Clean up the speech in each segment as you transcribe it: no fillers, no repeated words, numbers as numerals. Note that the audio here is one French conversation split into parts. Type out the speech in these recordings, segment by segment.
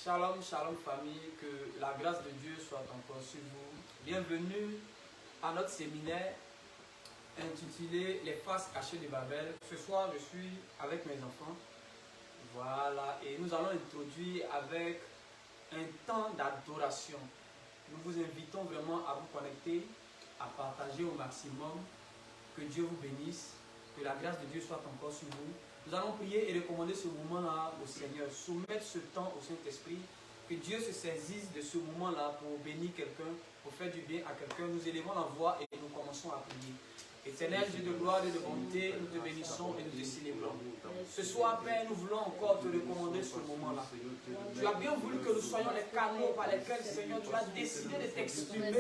Shalom, shalom famille, que la grâce de Dieu soit encore sur vous. Bienvenue à notre séminaire intitulé Les faces cachées de Babel. Ce soir, je suis avec mes enfants. Voilà, et nous allons introduire avec un temps d'adoration. Nous vous invitons vraiment à vous connecter, à partager au maximum. Que Dieu vous bénisse, que la grâce de Dieu soit encore sur vous. Nous allons prier et recommander ce moment-là au Seigneur, soumettre ce temps au Saint-Esprit, que Dieu se saisisse de ce moment-là pour bénir quelqu'un, pour faire du bien à quelqu'un. Nous élevons la voix et nous commençons à prier. Éternel Dieu de gloire et de bonté, nous te bénissons et nous te célébrons. Ce soir, Père, nous voulons encore te recommander ce moment-là. Tu as bien voulu que nous soyons les canaux par lesquels, Seigneur, tu as décidé de t'exprimer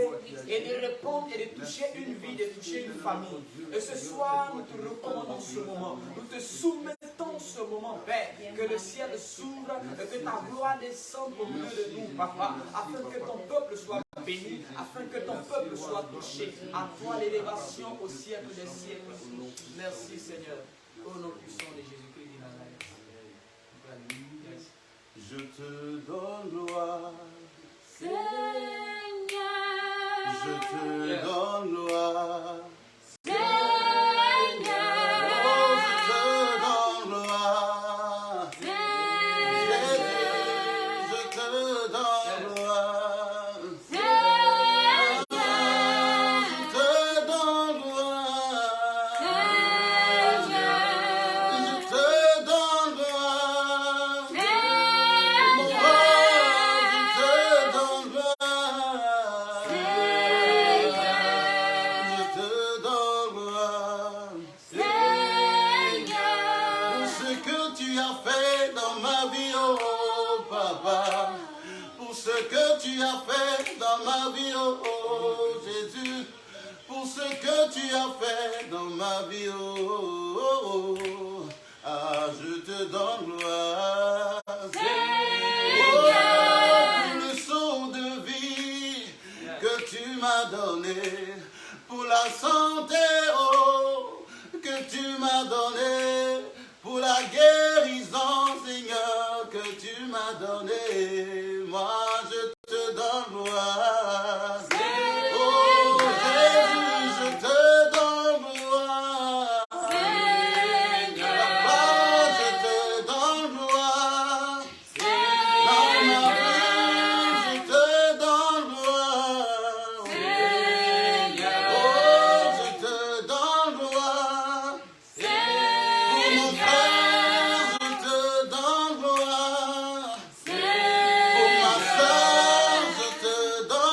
et de répondre et de toucher une vie, de toucher une famille. Et ce soir, nous te recommandons ce moment. Nous te soumettons ce moment, Père, que le ciel s'ouvre, que ta gloire descende au milieu de nous, Papa, afin que ton peuple soit béni, afin que ton peuple soit touché. À toi l'élévation au siècle des siècles. Merci Seigneur. Au nom puissant de Jésus-Christ de Nazareth. Je te donne gloire. Seigneur. Je te donne gloire. Seigneur. Oh, je te donne gloire. Jésus, je te donne gloire. Seigneur. Je te donne gloire. Je te donne gloire. Mon roi, je te donne gloire. Je te donne gloire. Pour ce que tu as fait dans ma vie, oh papa. Pour ce que tu as fait dans ma vie, oh Jésus. Pour ce que tu as fait dans ma vie, oh. Ah, je te donne gloire. Oh, pour le saut de vie que tu m'as donné, pour la santé, oh, que tu m'as donné, pour la guérison, Seigneur, que tu m'as donné. Moi, je te donne gloire. Oh, Jésus, je te donne gloire. Papa, je te donne gloire. Dans ma vie, je te donne gloire. Oh, je te donne gloire. Pour mon frère, je te donne gloire. Pour ma soeur, je te donne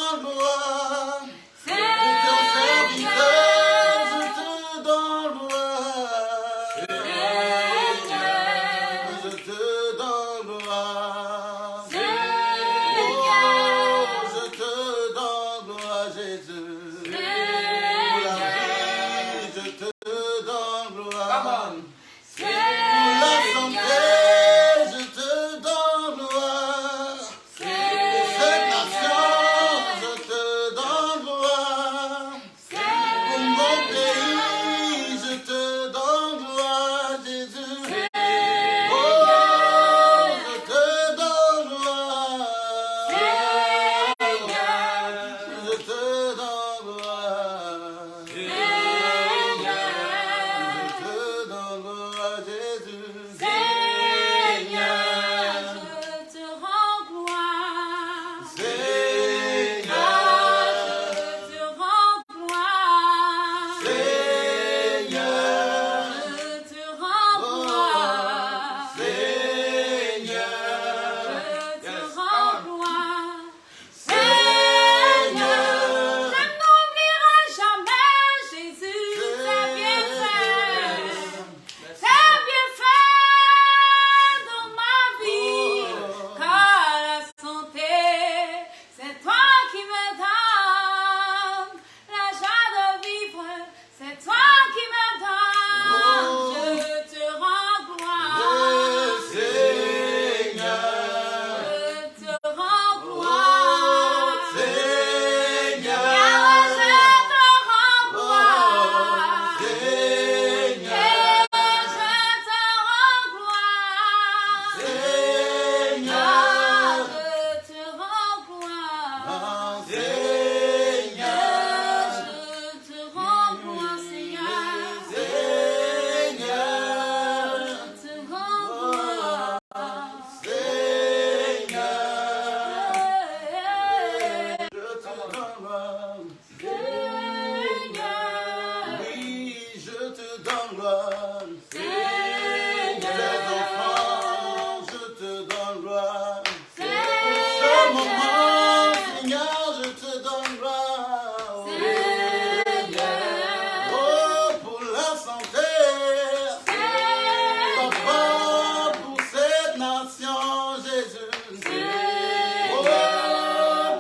Jésus. Seigneur. Oh,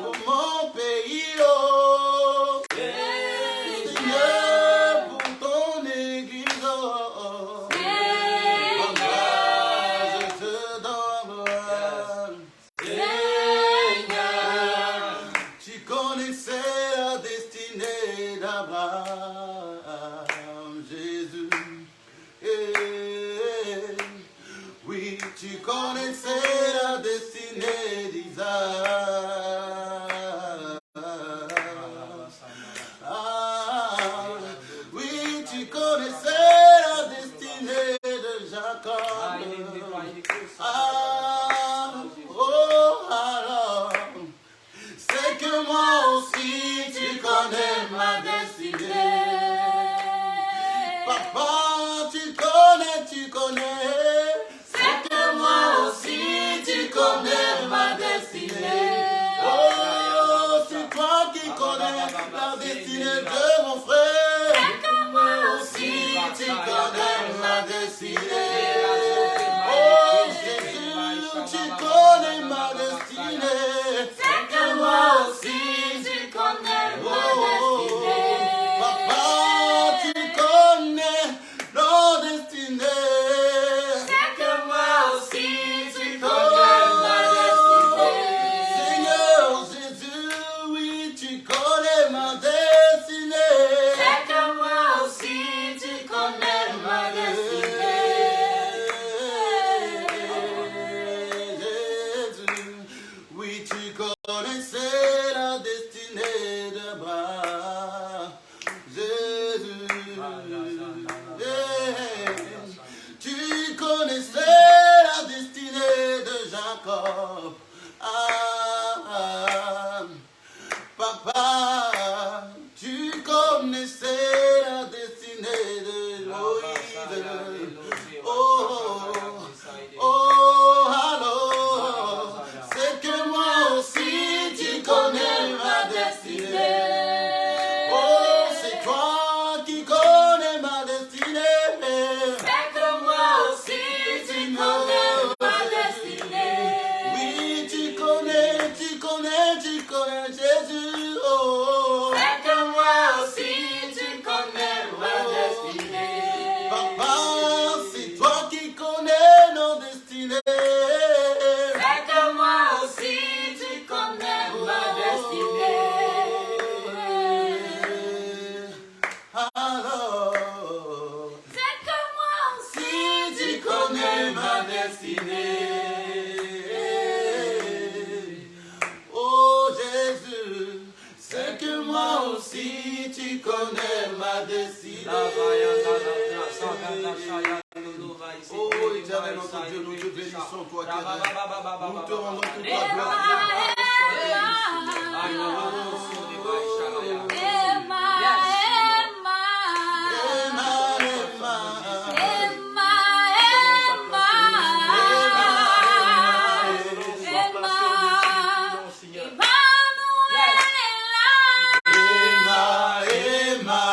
pour mon pays, oh. Seigneur, pour ton église, oh. En grâce, je te donne. Seigneur, tu connaissais la destinée d'Abraham, Jésus. Oui, tu connaissais la destinée d'Isaac. Oui, tu connaissais la destinée de Jacob. Alors, c'est que moi aussi tu connais ma destinée. Papa, tu connais. C'est que moi aussi tu connais ma destinée. Oh, c'est toi qui connais la destinée de mon frère. C'est que moi aussi tu connais ma destinée. Oh, Jésus, tu connais ma destinée. C'est que moi aussi tu connais ma destinée. Papa, tu connais nos destinées. C'est que moi aussi tu connais ma destinée. Seigneur Jésus, oui, tu connais ma destinée. C'est que moi aussi tu connais ma destinée. Jésus, oui, tu connaissais la destinée d'Abraham. Jésus, tu connaissais la destinée de Jacob. Papa, tu connaissais la destinée de Moïse. Oh, alors, c'est que moi aussi tu connais ma destinée. Oh, c'est toi qui connais ma destinée. C'est que moi aussi tu connais ma destinée. Oui, tu connais Jésus. Oh, c'est que moi aussi tu connais ma destinée. Papa, c'est toi qui connais nos destinées. C'est que moi aussi tu connais ma destinée. Alors, c'est que moi aussi tu connais ma destinée. Oh Jésus, c'est que moi aussi tu connais ma destinée. Oh éternel notre Dieu, nous te bénissons toi qui es. Nous te rendons toute la gloire. Emma,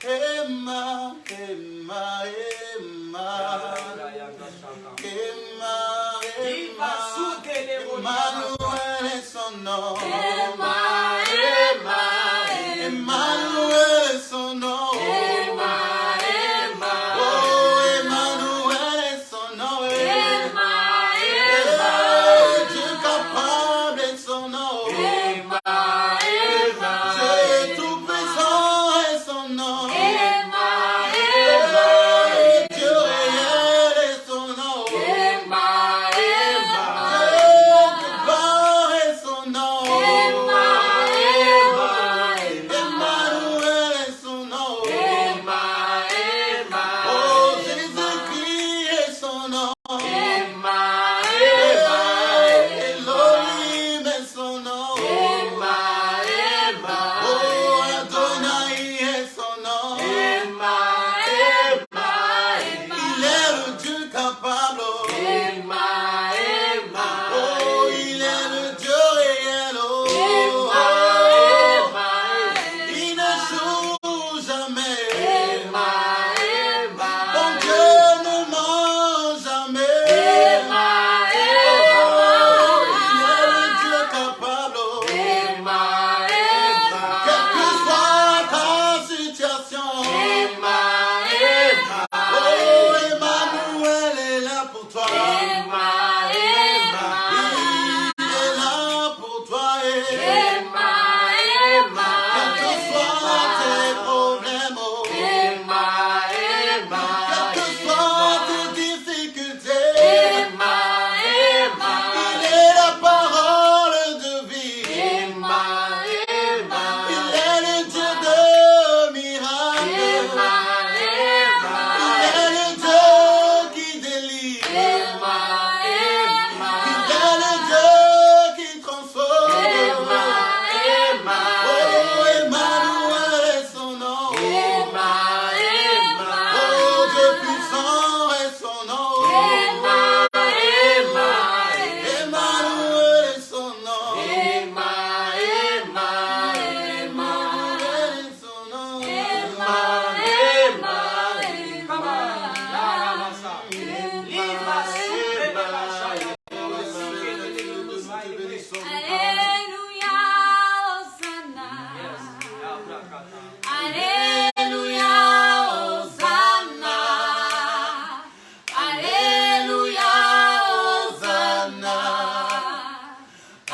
Emma, Emma, Emma, Emmanuel est son nom. Emmanuel est son nom. Oh, Emmanuel est son nom. Dieu capable est son nom. Dieu tout-puissant est son nom. Dieu réel est son nom.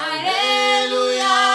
Alléluia.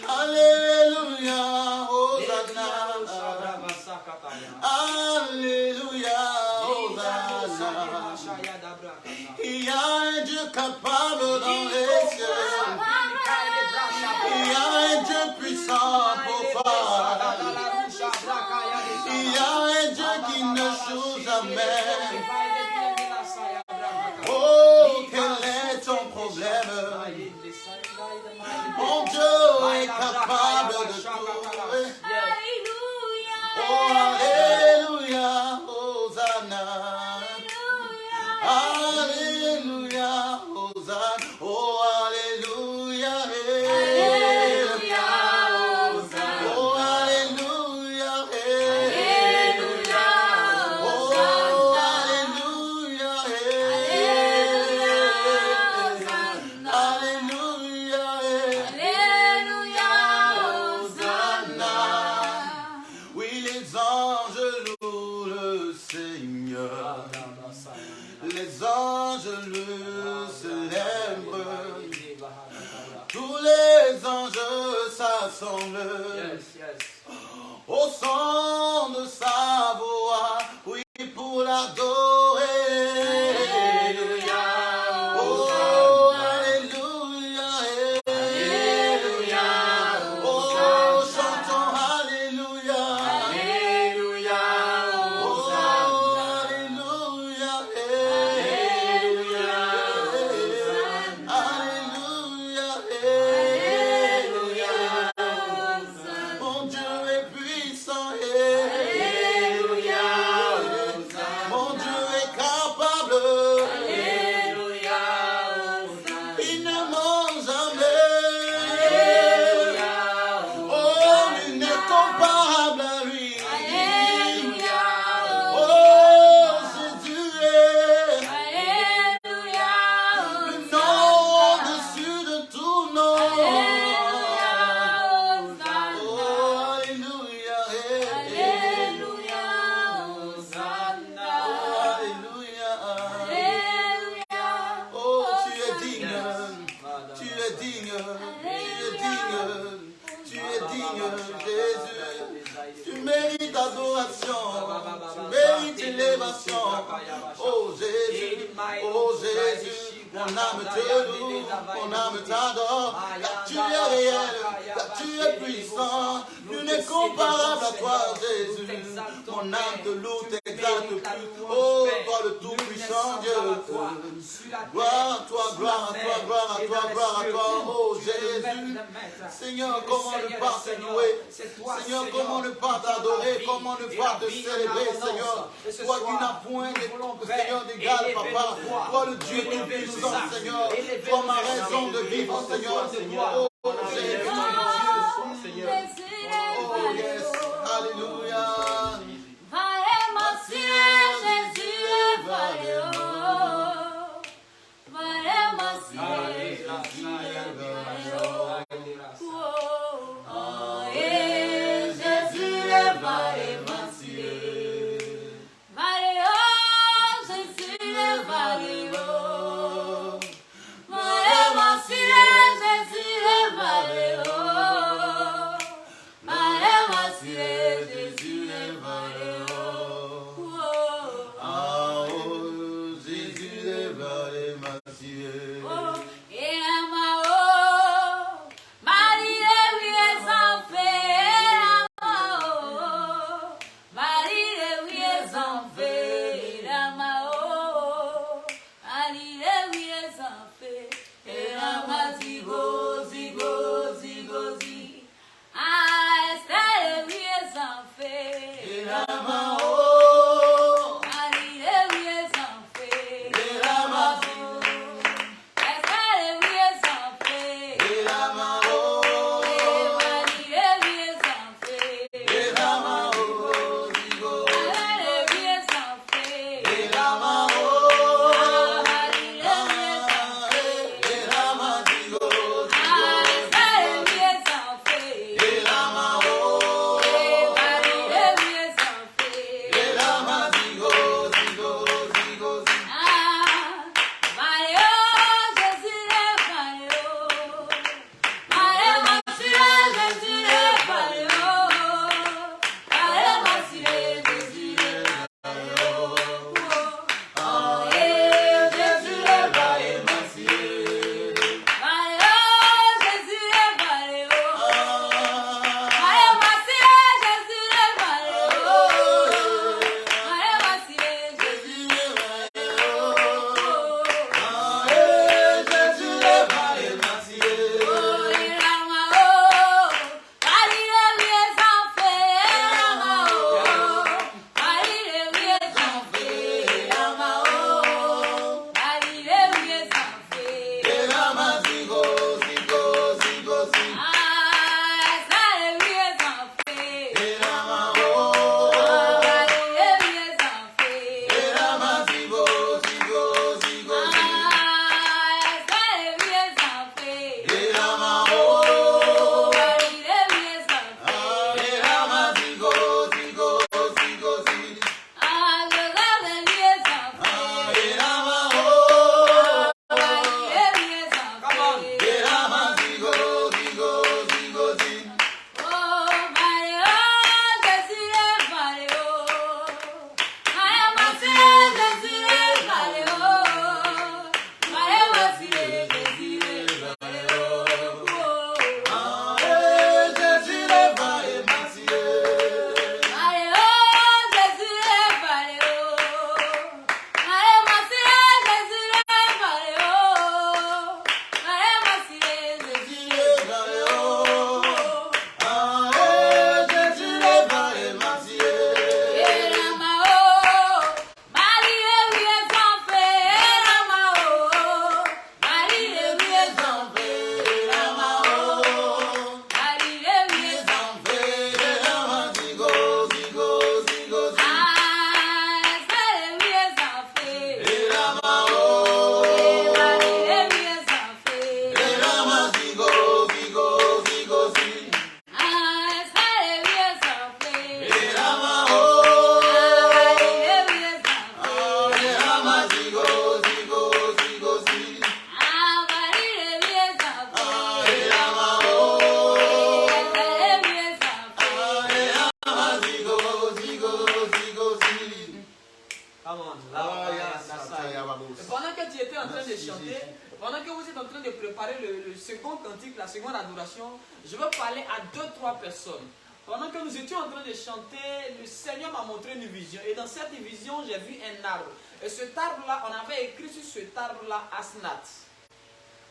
Alléluia, Hosanna. Alléluia, Hosanna. Il y a un Dieu capable dans les cieux. Il y a un Dieu puissant pour faire. Il y a un Dieu qui ne joue jamais. Oh, quel est ton problème? Mon Dieu est capable de tout. Oh, alléluia, Hosanna. Alléluia, Hosanna. Oh, alléluia, Alléluia, Hosanna. oh, alléluia, Alléluia, oh, Hosanna. alléluia, Hosanna. alléluia, Alléluia, Hosanna. oui, les anges louent le Seigneur. Les anges le célèbrent. Tous les anges s'assemblent au son de sa voix, oui, pour l'adorer. Alléluia, Oh, Hosanna. alléluia, Alléluia, oh, Hosanna. chantons alléluia. Alléluia, Oh, Hosanna. alléluia, Alléluia, Hosanna. alléluia, Alléluia, Hosanna. mon Dieu est puissant, Alléluia, Hosanna. mon Dieu est capable, Alléluia, Hosanna. il ne ment jamais. Alléluia, Oh, il n'est comparable à lui. Alléluia, Oh, Jésus est Alléluia, le nom au-dessus de tout nom. Alléluia, Oh, alléluia, Alléluia, Hosanna. alléluia. Alléluia, Oh, tu es digne, tu es digne, tu es digne, Jésus. Tu mérites adoration, tu mérites élévation. Oh Jésus, mon âme te loue, mon âme t'adore. Car tu es réel, car tu es puissant. Nul n'est comparable à toi, Jésus. Mon âme te loue, t'exalte plus. Oh, toi le tout-puissant Dieu. Gloire à toi, gloire à toi, gloire à toi, gloire à toi. Oh Jésus. Seigneur, comment ne pas te louer? Seigneur, comment ne pas t'adorer? Comment ne pas te célébrer, Seigneur? Toi qui n'as point, Seigneur, d'égal, Papa. Toi le Dieu tout-puissant, Seigneur. Toi ma raison de vivre, Seigneur. Oh Jésus, mon Dieu, Seigneur. Oh yes, alléluia. Jésus, le second cantique, la seconde adoration, je veux parler à 2-3 personnes. Pendant que nous étions en train de chanter, le Seigneur m'a montré une vision. Et dans cette vision, j'ai vu un arbre. Et cet arbre-là, on avait écrit sur cet arbre-là Asnat.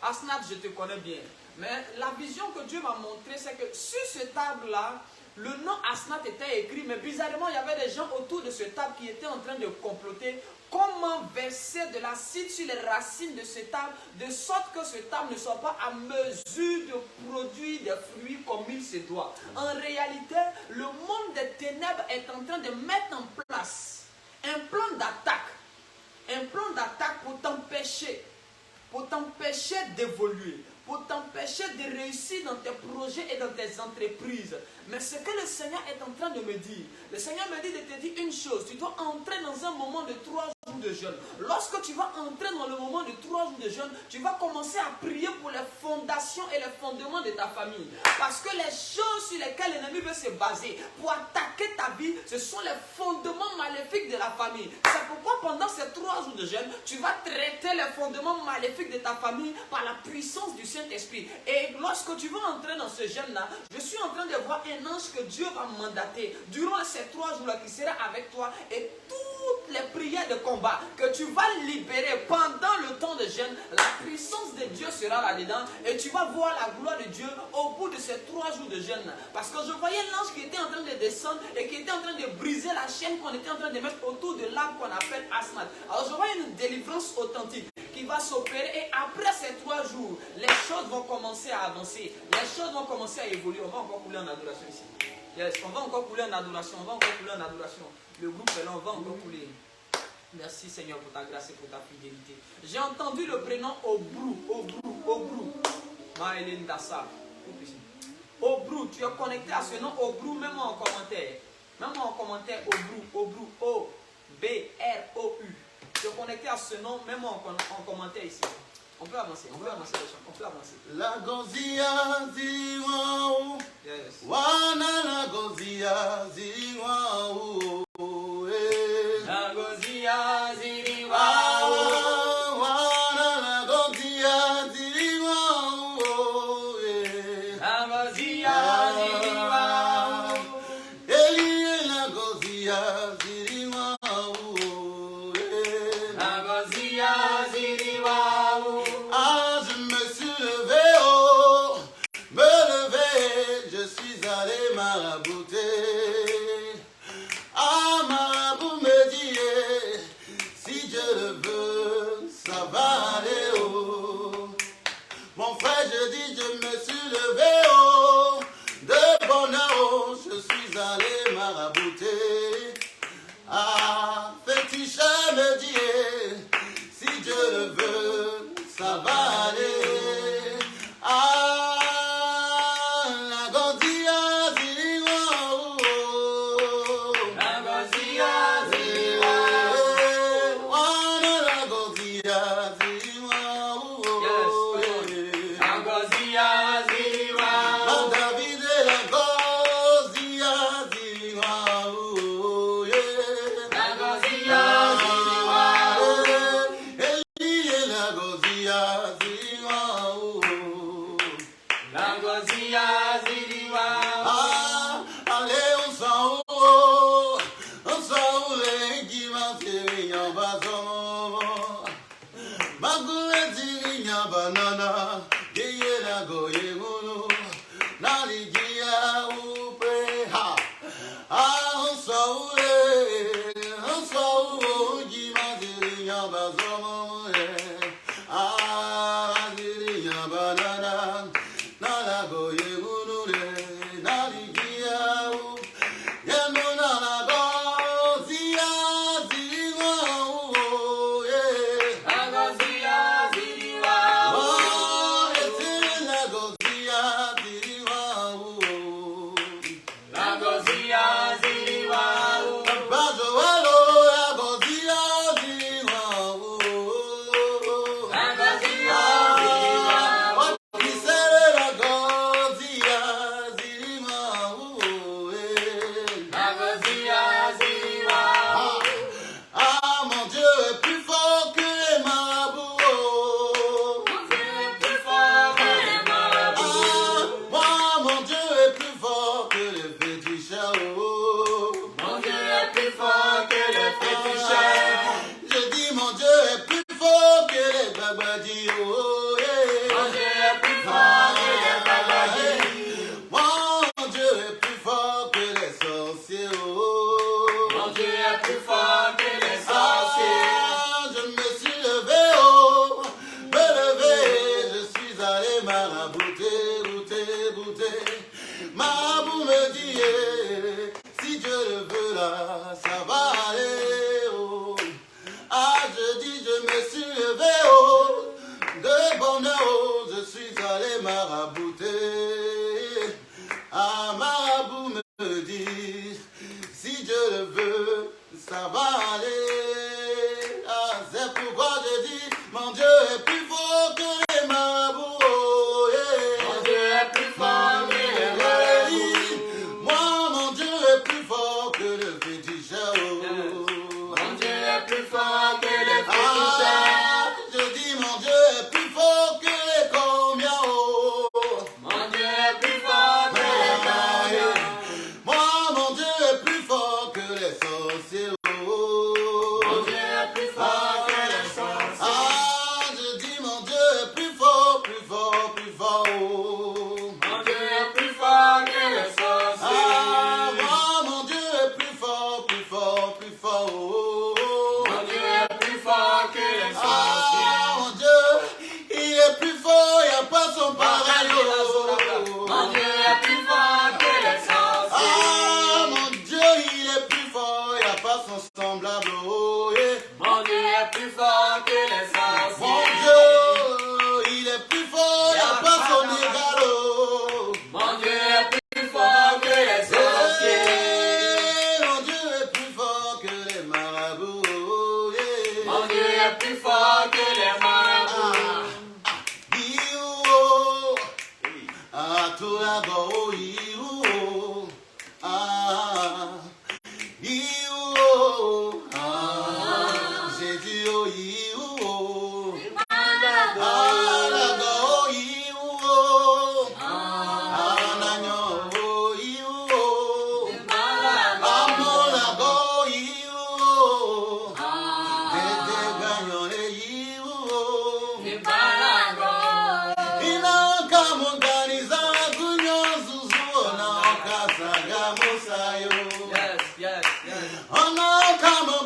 Asnat, je te connais bien. Mais la vision que Dieu m'a montrée, c'est que sur cet arbre-là, le nom Asnat était écrit, mais bizarrement, il y avait des gens autour de cet arbre qui étaient en train de comploter comment verser de l'acide sur les racines de cet arbre, de sorte que cet arbre ne soit pas à mesure de produire des fruits comme il se doit. En réalité, le monde des ténèbres est en train de mettre en place un plan d'attaque pour t'empêcher d'évoluer, pour t'empêcher de réussir dans tes projets et dans tes entreprises. Mais ce que le Seigneur est en train de me dire, le Seigneur me dit de te dire une chose, tu dois entrer dans un moment de 3 jours de jeûne. Lorsque tu vas entrer dans le moment de 3 jours de jeûne, tu vas commencer à prier pour les fondations et les fondements de ta famille. Parce que les choses sur lesquelles l'ennemi veut se baser pour attaquer ta vie, ce sont les fondements maléfiques de la famille. C'est pourquoi pendant ces 3 jours de jeûne, tu vas traiter les fondements maléfiques de ta famille par la puissance du Saint-Esprit. Et lorsque tu vas entrer dans ce jeûne-là, je suis en train de voir un ange que Dieu va mandater durant ces 3 jours-là qui sera avec toi, et toutes les prières de combat que tu vas libérer pendant le temps de jeûne, la puissance de Dieu sera là-dedans et tu vas voir la gloire de Dieu au bout de ces 3 jours de jeûne. Parce que je voyais l'ange qui était en train de descendre et qui était en train de briser la chaîne qu'on était en train de mettre autour de l'arbre qu'on appelle Asnat. Alors je voyais une délivrance authentique qui va s'opérer, et après ces 3 jours, les choses vont commencer à avancer, les choses vont commencer à évoluer. On va encore couler en adoration ici. Yes, on va encore couler en adoration, on va encore couler en adoration. Le groupe est là, on va encore couler. Merci Seigneur pour ta grâce et pour ta fidélité. J'ai entendu le prénom Obrou. Maëlène Dassa. Obrou, tu es connecté à ce nom Obrou, mets-moi en commentaire. Mets-moi en commentaire Obrou, O-B-R-O-U. Tu es connecté à ce nom, mets-moi en commentaire ici. On peut avancer, on peut avancer les gens, on peut avancer. La gozia ziwa, Yes. wana la gozia ziwa, La gozia ziriwa. wana la gozia ziwa, La gozia ziriwa. Elie la gozia ziwa, La gozia ziriwa. Ah, je me suis levé, oh, me lever, je suis allé marabouter. Ah, marabout me dit, si Dieu le veut, ça va aller, oh. Mon frère, je dis, je me suis levé, oh, de bonheur, oh, je suis allé marabouter. Ah, féticheur me dit, si Dieu le veut, ça va aller. Ah, la gozia ziriwa, La gozia ziriwa. wana la gozia ziriwa, La gozia ziriwa. la David et la gozia ziriwa, La gozia ziriwa. Elie et la gozia ziriwa, La gozia ziriwa. ah, allez, on s'en roule, qui va tirer en bazon. Magoué tirer en banana, gueye la goye gulu, na ligia oupe, ha. Ah, on s'en roule, qui va tirer en bazon. Ah, tirer en banana, na la goye gulu, na ligia oupe. Yemuna la gozia ziriwa, La gozia ziriwa. oh, eti la gozia ziriwa, La gozia ziriwa. bajoalo la gozia ziriwa, La gozia ziriwa. les maraboutés, boutés, boutés. Marabout me dit, si Dieu le veut là, ça va aller. Oh. Ah, je dis, je me suis levé, oh, de bonheur, oh, je suis allé marabouter. Ah, marabout me dit, si Dieu le veut, ça va aller. Ah, c'est pourquoi je dis, mon Dieu est plus fort que les marabouts. Oh, yeah. Mon Dieu est plus fort que les marabouts. Moi, mon Dieu est plus fort que le féticheur. Oh. Mon Dieu est plus fort que les Ah, féticheurs. je dis, mon Dieu est plus fort que les combien. Oh. Mon Dieu est plus fort que les combien. Moi, mon Dieu est plus fort que les sorciers. Oh. Mon Dieu est plus fort que les sorciers. Ah, je dis, mon Dieu est plus fort, plus fort, plus fort. Oh. Mon Dieu est plus fort que les sorciers. Ah, moi, mon Dieu est plus fort, plus fort, plus fort. Oh. Mon Dieu est plus fort que les Ah, sorciers. mon Dieu, il est plus fort, il n'y a pas son pareil. Oh. Mon Dieu est plus fort que les sorciers. Ah, mon Dieu, il est plus fort, il n'y a pas son semblable. Oh, yeah. Mon Dieu est plus fort que les sorciers. Mon Dieu, il est plus fort, il n'y a pas son égal. Oh. Mon Dieu est plus fort que les sorciers. Mon Dieu est plus fort que les marabouts. Oh, yeah. Mon Dieu est plus fort que les marabouts. Iou, ah, tout la go, iou, ah, iou, ah, Jésus, oh, iou, ah, la go, iou, ah, l'agneau, oh, iou, amour, la go, iou, Jésus, gagnons les iou. Yes, yes, yes.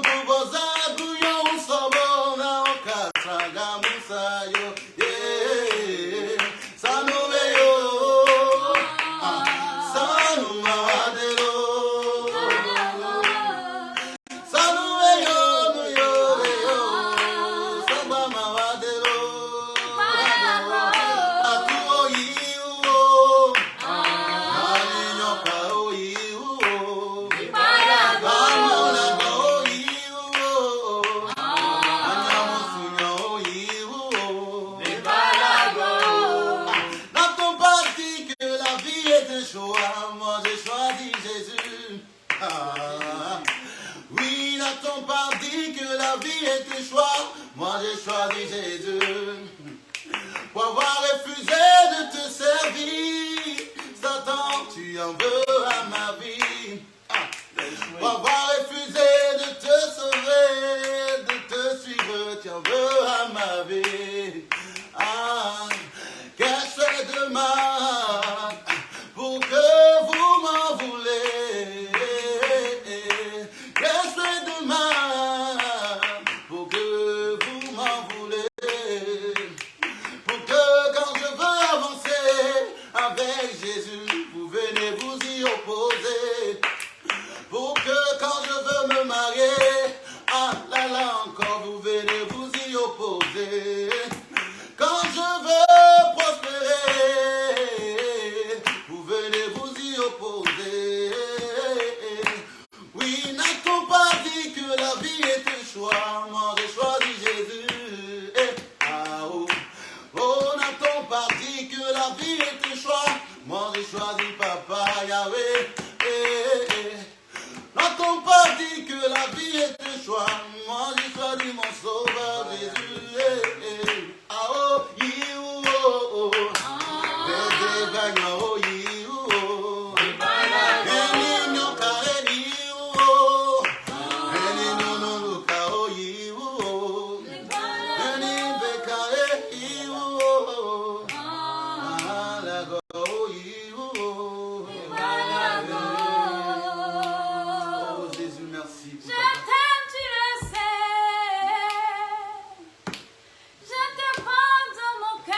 N'a-t-on pas dit que la vie est un choix? Moi j'ai choisi Jésus. Ah. Oui, n'a-t-on pas dit que la vie est un choix? Moi j'ai choisi Jésus. Pour avoir refusé de te servir, Satan, tu en veux à ma vie. Ah. Pour avoir refusé de te sauver, de te suivre, tu en veux à ma vie. Ah, qu'est-ce de mal pour que vous m'en voulez? Qu'est-ce de mal pour que vous m'en voulez? Pour que quand je veux avancer avec Jésus, vous venez vous y opposer. Pour que quand je veux me marier, ah là là encore, vous venez vous y opposer. Quand je veux prospérer, vous venez vous y opposer. Oui, n'a-t-on pas dit que la vie est un choix? Moi j'ai choisi Jésus. Ah, oh. Oh, n'a-t-on pas dit que la vie est un choix? Moi j'ai choisi Papa Yahweh. N'a-t-on pas dit que la vie est un choix? Moi j'ai choisi mon sauveur Jésus. Ah oh, you, oh, oh. Bébé gagnant, oh, you, oh. Eni nyoka, eni, oh. Eni nunuka, oh, you, oh. Eni beka, eni, oh. Ah, la go, oh, you, oh. Oh, Jésus, merci. Je t'aime, tu le sais. Je te prends dans mon cœur.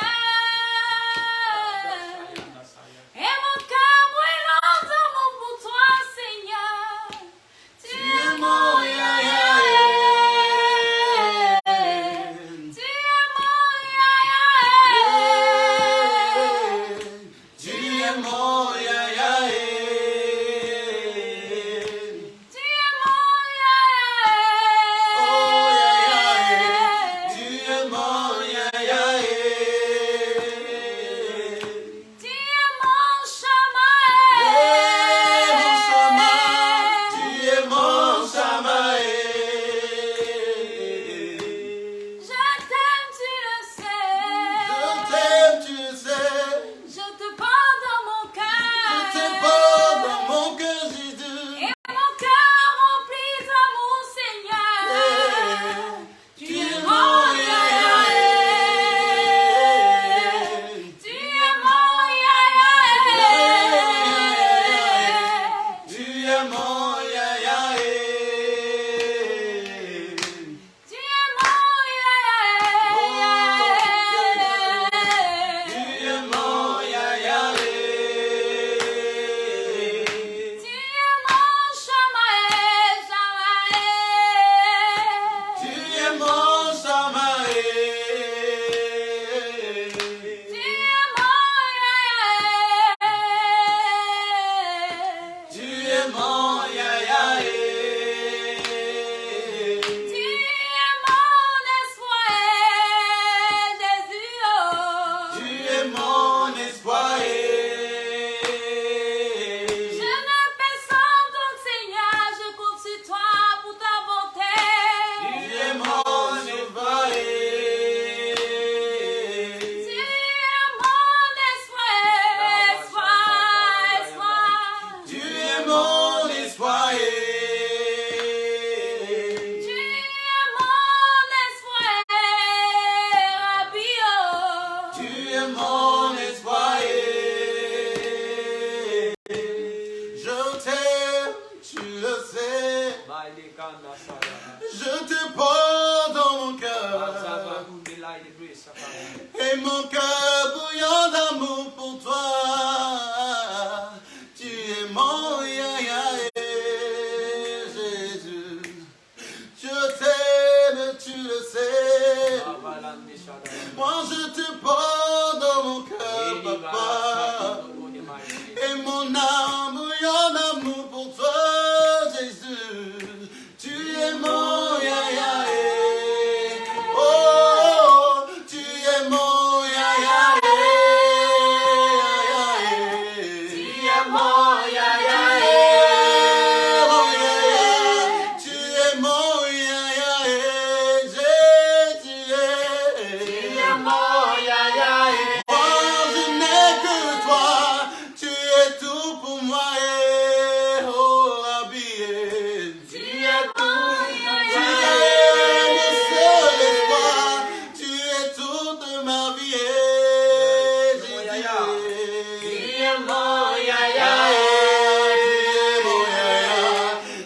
mon yaya.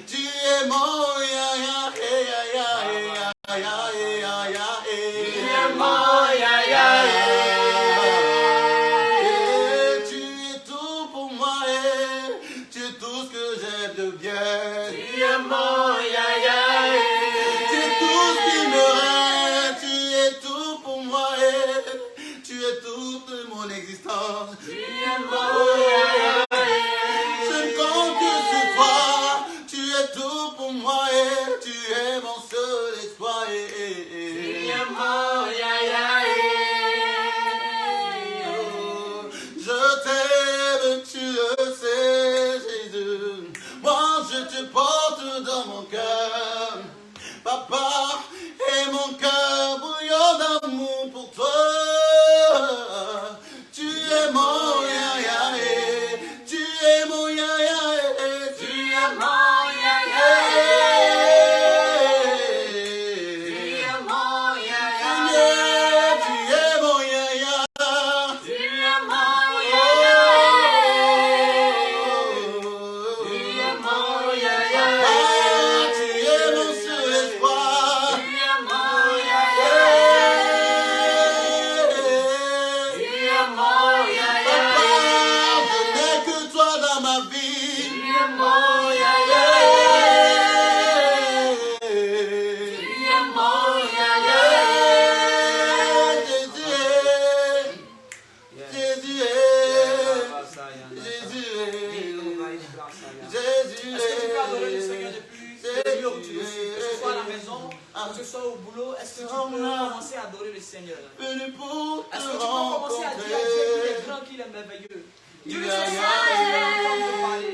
Tu es mon yaya. Tu es mon yaya. Tu es tout pour moi. Tu es tout ce que j'ai de bien. Tu es mon yaya. Tu es tout ce qui me reste. Tu es tout pour moi. Tu es toute mon existence. Tu es mon yaya. Je ne compte que sur toi. Tu es tout pour moi. Tu es mon seul espoir. Tu es mon yaya. Je t'aime, tu le sais, Jésus. Moi, je te porte dans mon cœur. Papa, et mon cœur bouillon d'amour pour toi. Tu es mon yaya, tu es mon yaya, Tu es mon yaya. Tu es mon yaya. Tu es mon yaya. Tu es mon yaya. Tu es mon yaya. Tu es mon seul espoir. Tu es mon yaya. Tu es mon yaya. Papa, je n'ai que toi dans ma vie. Tu es mon yaya. Tu es mon yaya. Jésus Est-ce que tu peux adorer le Seigneur depuis le lieu où tu le suis? Que ce soit à la maison, que ce soit au boulot, est-ce que tu peux commencer à adorer le Seigneur? venu pour te Est-ce que tu peux commencer à dire à Dieu qu'il est grand, qu'il est merveilleux? Dieu, ce soir, je vais entendre te parler.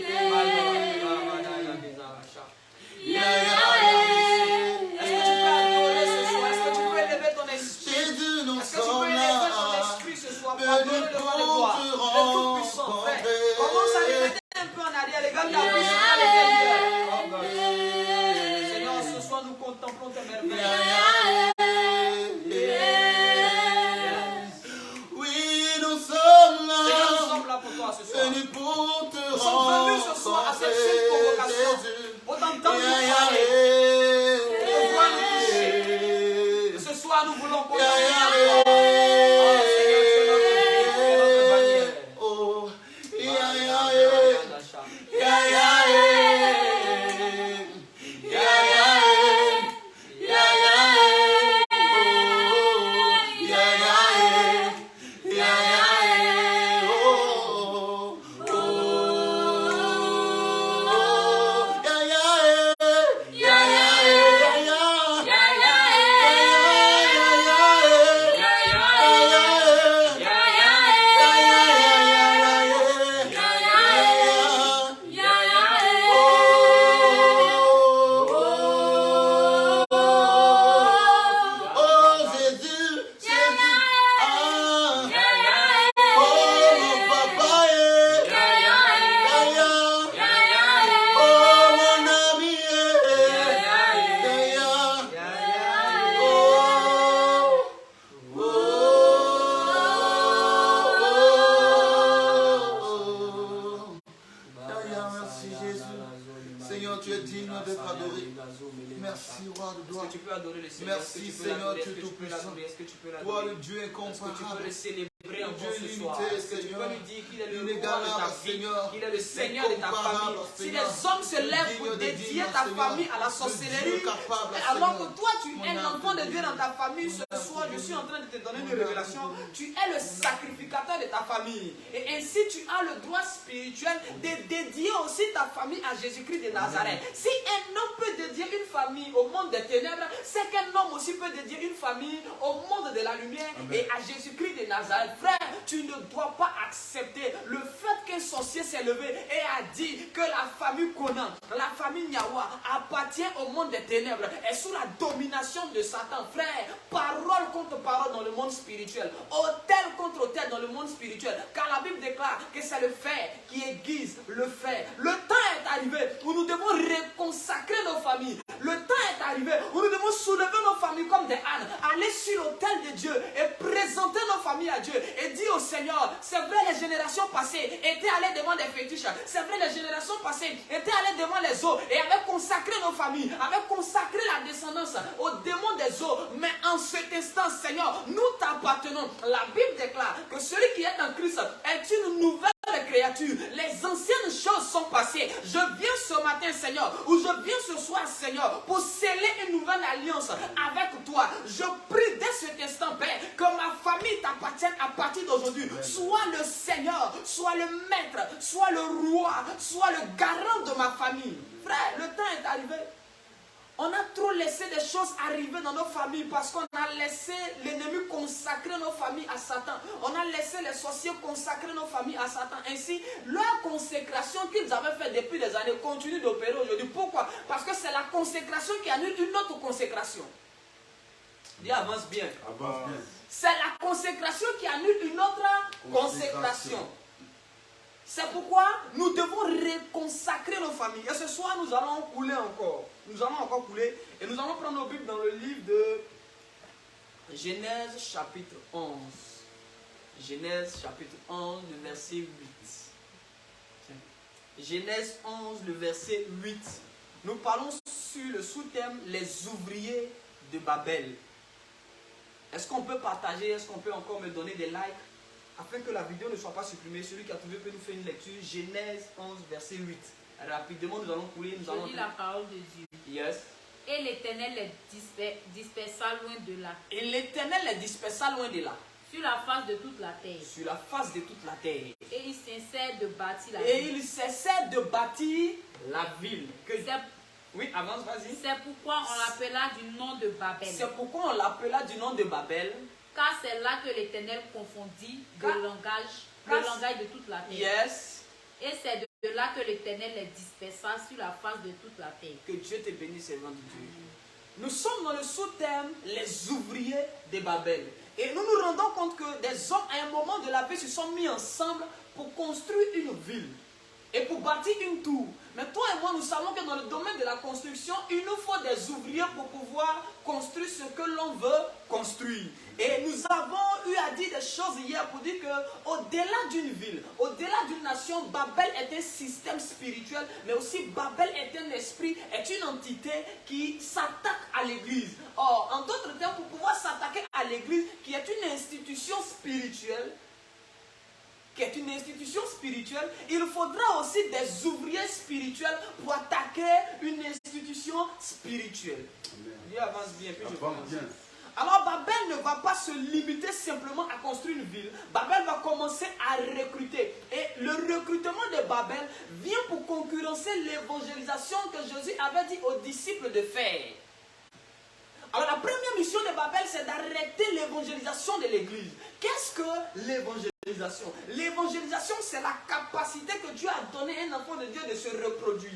Est-ce que tu peux adorer ce soir? Est-ce que tu peux élever ton esprit? Jésus, nous Est-ce que tu peux sommes élever ton là. esprit ce soir pour adorer le roi des rois, le tout-puissant, frère? Commence à les mettre un peu en arrière, les gars, ta bouche, Seigneur, ce soir, nous contemplons tes merveilles. Oui, nous sommes là. Seigneur, nous sommes là pour toi ce soir. Venus pour te Nous sommes venus ce soir à cette seule convocation pour t'entendre nous parler, pour pouvoir nous toucher. Ce soir, nous voulons contempler ta gloire. Oh Seigneur, tu es notre vie, tu es notre bannière. Oh, Merci, roi de gloire. Est-ce que tu peux adorer le Seigneur? Merci, Seigneur, tu es tout puissant. Est-ce que tu peux Toi, l'adorer? le Dieu Est-ce que tu peux incomparable. le célébrer encore Dieu ce soir? limité, Est-ce que tu peux Seigneur. lui dire qu'il est le roi de Inégalable, ta vie, Seigneur. qu'il est le Seigneur de ta Incomparable, famille? Si Seigneur. les hommes se lèvent pour Digne de dédier digne, ta Seigneur. famille à la Le Dieu sorcellerie, capable, alors que Seigneur. toi tu es Mon l'enfant de âme, Dieu dans ta famille, ce soir je suis en train de te donner une révélation. Tu es le sacrificateur de ta famille. Et ainsi tu as le droit spirituel de dédier aussi ta famille à Jésus-Christ de Nazareth. Si un homme peut dédier une famille au monde des ténèbres, c'est qu'un homme aussi peut dédier une famille au monde de la lumière. Amen. Et à Jésus-Christ de Nazareth. Frère, tu ne dois pas accepter le fait qu'un sorcier s'est levé et a dit que la famille Conan, la famille Nyawa appartient au monde des ténèbres et sous la domination de Satan. Frère, parole contre parole dans le monde spirituel, autel contre autel dans le monde spirituel, car la Bible déclare que c'est le fer qui aiguise le fer. Le temps est arrivé où nous devons reconsacrer nos familles. Le temps est arrivé où nous devons soulever nos familles comme des ânes, aller sur l'autel de Dieu et présenter nos familles à Dieu et dit au Seigneur, c'est vrai, les générations passées étaient allées devant des fétiches. C'est vrai, les générations passées étaient allées devant les eaux et avaient consacré nos familles, avaient consacré la descendance aux démons des eaux. Mais en cet instant, Seigneur, nous t'appartenons. La Bible déclare que celui qui est en Christ est une nouvelle créature. Les anciennes choses sont passées. Je viens ce matin, Seigneur, ou je viens ce soir, Seigneur, pour sceller une nouvelle alliance avec toi. Je prie dès cet instant, Père, que ma famille t'appartienne à partir d'aujourd'hui. Sois le Seigneur, sois le maître, sois le roi, sois le garant de ma famille. Frère, le temps est arrivé. On a trop laissé des choses arriver dans nos familles parce qu'on a laissé l'ennemi consacrer nos familles à Satan. On a laissé les sorciers consacrer nos familles à Satan. Ainsi, leur consécration qu'ils avaient fait depuis des années continue d'opérer aujourd'hui. Pourquoi? Parce que c'est la consécration qui annule une autre consécration. Dis, avance bien. Avance bien. C'est la consécration qui annule une autre consécration. C'est pourquoi nous devons reconsacrer nos familles. Et ce soir, nous allons couler encore. Nous allons encore couler. Et nous allons prendre nos Bibles dans le livre de Genèse chapitre 11. Genèse chapitre 11, le verset 8. Genèse 11, le verset 8. Nous parlons sur le sous-thème les ouvriers de Babel. Est-ce qu'on peut partager? Est-ce qu'on peut encore me donner des likes? Afin que la vidéo ne soit pas supprimée, celui qui a trouvé peut nous faire une lecture. Genèse 11, verset 8. Rapidement, nous allons couler. Nous allons... Je lis la parole de Dieu. Yes. Et l'Éternel les dispersa loin de là. Et l'Éternel les dispersa loin de là. Sur la face de toute la terre. Sur la face de toute la terre. Et il cessait de bâtir la Et ville. il cessait de bâtir la ville. Que... C'est Oui, avance, vas-y. c'est pourquoi on l'appela du nom de Babel. C'est pourquoi on l'appela du nom de Babel. Car c'est là que l'Éternel confondit Car- le langage de toute la terre. Yes. Et c'est de là que l'Éternel les dispersa sur la face de toute la terre. Que Dieu te bénisse, servant de Dieu. Nous sommes dans le sous-thème les ouvriers de Babel. Et nous nous rendons compte que des hommes, à un moment de la vie, se sont mis ensemble pour construire une ville et pour bâtir une tour. Mais toi et moi, nous savons que dans le domaine de la construction, il nous faut des ouvriers pour pouvoir construire ce que l'on veut construire. Et nous avons eu à dire des choses hier pour dire qu'au-delà d'une ville, au-delà d'une nation, Babel est un système spirituel, mais aussi Babel est un esprit, est une entité qui s'attaque à l'église. Or, en d'autres termes, pour pouvoir s'attaquer à l'église, qui est une institution spirituelle, il faudra aussi des ouvriers spirituels pour attaquer une institution spirituelle. Dieu avance bien, puis je commence. Alors Babel ne va pas se limiter simplement à construire une ville. Babel va commencer à recruter. Et le recrutement de Babel vient pour concurrencer l'évangélisation que Jésus avait dit aux disciples de faire. Alors la première mission de Babel, c'est d'arrêter l'évangélisation de l'église. Qu'est-ce que l'évangélisation? L'évangélisation, c'est la capacité que Dieu a donnée à un enfant de Dieu de se reproduire.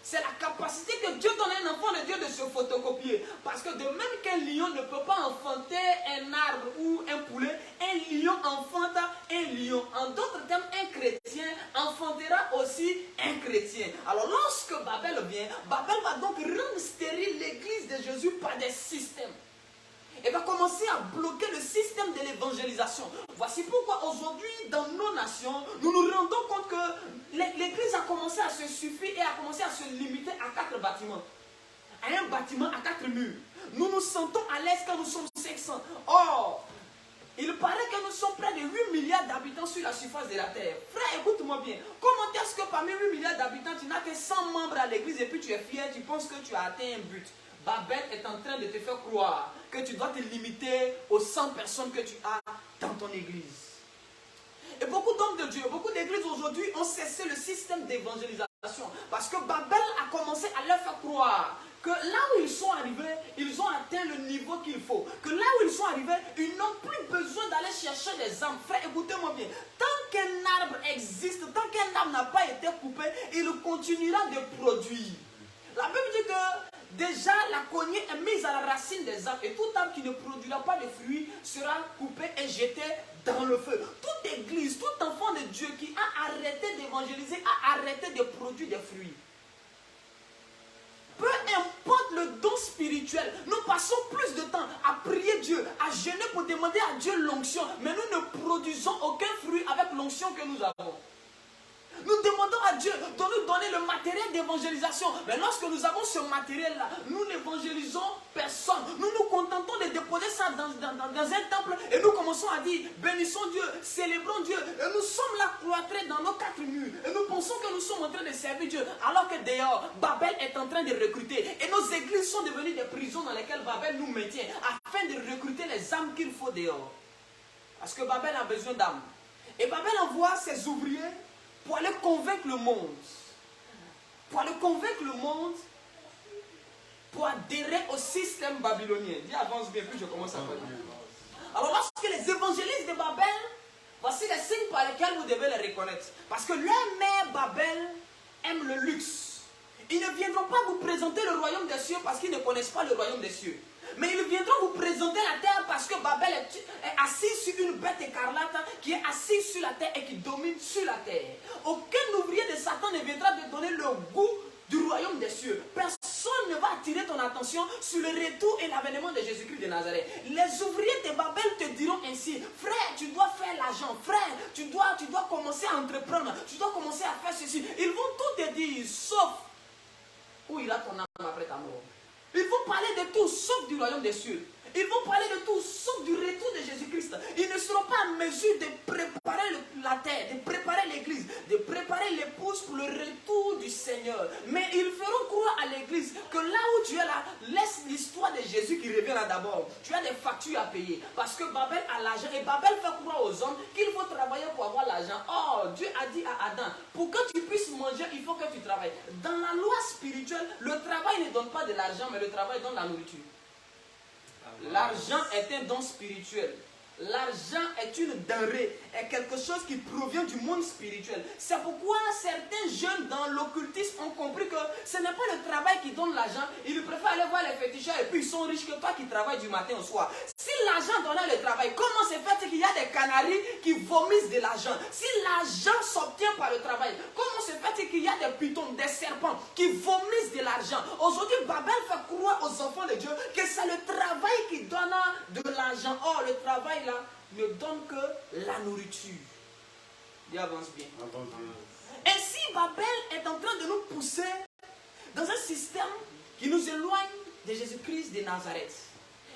C'est la capacité que Dieu donne à un enfant de Dieu de se photocopier. Parce que de même qu'un lion ne peut pas enfanter un arbre ou un poulet, un lion enfante un lion. En d'autres termes, un chrétien enfantera aussi un chrétien. Alors lorsque Babel vient, Babel va donc rendre stérile l'église de Jésus par des systèmes. Et va commencer à bloquer le système de l'évangélisation. Voici pourquoi aujourd'hui, dans nos nations, nous nous rendons compte que l'église a commencé à se suffire et a commencé à se limiter à 4 bâtiments. À un bâtiment à 4 murs. Nous nous sentons à l'aise quand nous sommes 500. Or, il paraît que nous sommes près de 8 milliards d'habitants sur la surface de la terre. Frère, écoute-moi bien. Comment est-ce que parmi 8 milliards d'habitants, tu n'as que 100 membres à l'église et puis tu es fier, tu penses que tu as atteint un but? Babel est en train de te faire croire que tu dois te limiter aux 100 personnes que tu as dans ton église. Et beaucoup d'hommes de Dieu, beaucoup d'églises aujourd'hui ont cessé le système d'évangélisation parce que Babel a commencé à leur faire croire que là où ils sont arrivés, ils ont atteint le niveau qu'il faut. Que là où ils sont arrivés, ils n'ont plus besoin d'aller chercher des âmes. Frère, écoutez-moi bien. Tant qu'un arbre existe, tant qu'un arbre n'a pas été coupé, il continuera de produire. La Bible dit que déjà, la cognée est mise à la racine des arbres et tout arbre qui ne produira pas de fruits sera coupé et jeté dans le feu. Toute église, tout enfant de Dieu qui a arrêté d'évangéliser, a arrêté de produire des fruits. Peu importe le don spirituel, nous passons plus de temps à prier Dieu, à jeûner pour demander à Dieu l'onction, mais nous ne produisons aucun fruit avec l'onction que nous avons. Nous demandons à Dieu de nous donner le matériel d'évangélisation. Mais lorsque nous avons ce matériel-là, nous n'évangélisons personne. Nous nous contentons de déposer ça dans un temple et nous commençons à dire, bénissons Dieu, célébrons Dieu. Et nous sommes là cloîtrés dans nos quatre murs. Et nous pensons que nous sommes en train de servir Dieu. Alors que dehors, Babel est en train de recruter. Et nos églises sont devenues des prisons dans lesquelles Babel nous maintient afin de recruter les âmes qu'il faut dehors. Parce que Babel a besoin d'âmes. Et Babel envoie ses ouvriers pour aller convaincre le monde, pour aller convaincre le monde, pour adhérer au système babylonien. Dis avance bien, puis je commence à parler. Alors lorsque les évangélistes de Babel, voici les signes par lesquels vous devez les reconnaître. Parce que leur mère Babel aime le luxe. Ils ne viendront pas vous présenter le royaume des cieux parce qu'ils ne connaissent pas le royaume des cieux. Mais ils viendront vous présenter la terre parce que Babel est assis sur une bête écarlate qui est assise sur la terre et qui domine sur la terre. Aucun ouvrier de Satan ne viendra te donner le goût du royaume des cieux. Personne ne va attirer ton attention sur le retour et l'avènement de Jésus-Christ de Nazareth. Les ouvriers de Babel te diront ainsi, frère, tu dois faire l'argent, frère, tu dois commencer à entreprendre, tu dois commencer à faire ceci. Ils vont tout te dire, sauf où il a ton âme après ta mort. Ils vont parler de tout, sauf du royaume des cieux. Ils vont parler de tout, sauf du retour de Jésus-Christ. Ils ne seront pas en mesure de préparer la terre, de préparer l'église, de préparer l'épouse pour le retour du Seigneur. Mais ils feront croire à l'église que là où tu es là, laisse l'histoire de Jésus qui revient là d'abord. Tu as des factures à payer. Parce que Babel a l'argent et Babel fait croire aux hommes qu'il faut travailler pour avoir l'argent. Or, Dieu a dit à Adam, pour que tu puisses manger, il faut que tu travailles. Dans la loi spirituelle, le travail ne donne pas de l'argent, mais le travail donne la nourriture. L'argent est un don spirituel. L'argent est une denrée, est quelque chose qui provient du monde spirituel. C'est pourquoi certains jeunes dans l'occultisme ont compris que ce n'est pas le travail qui donne l'argent. Ils préfèrent aller voir les féticheurs et puis ils sont riches que toi qui travailles du matin au soir. Si l'argent donnait le travail, comment se fait-il qu'il y a des canaris qui vomissent de l'argent? Si l'argent s'obtient par le travail, comment se fait-il qu'il y a des pitons, des serpents qui vomissent de l'argent? Aujourd'hui, Babel fait croire aux enfants de Dieu que c'est le travail qui donne de l'argent. Or, le travail là ne donne que la nourriture. Il avance bien. Ainsi, Babel est en train de nous pousser dans un système qui nous éloigne de Jésus-Christ de Nazareth.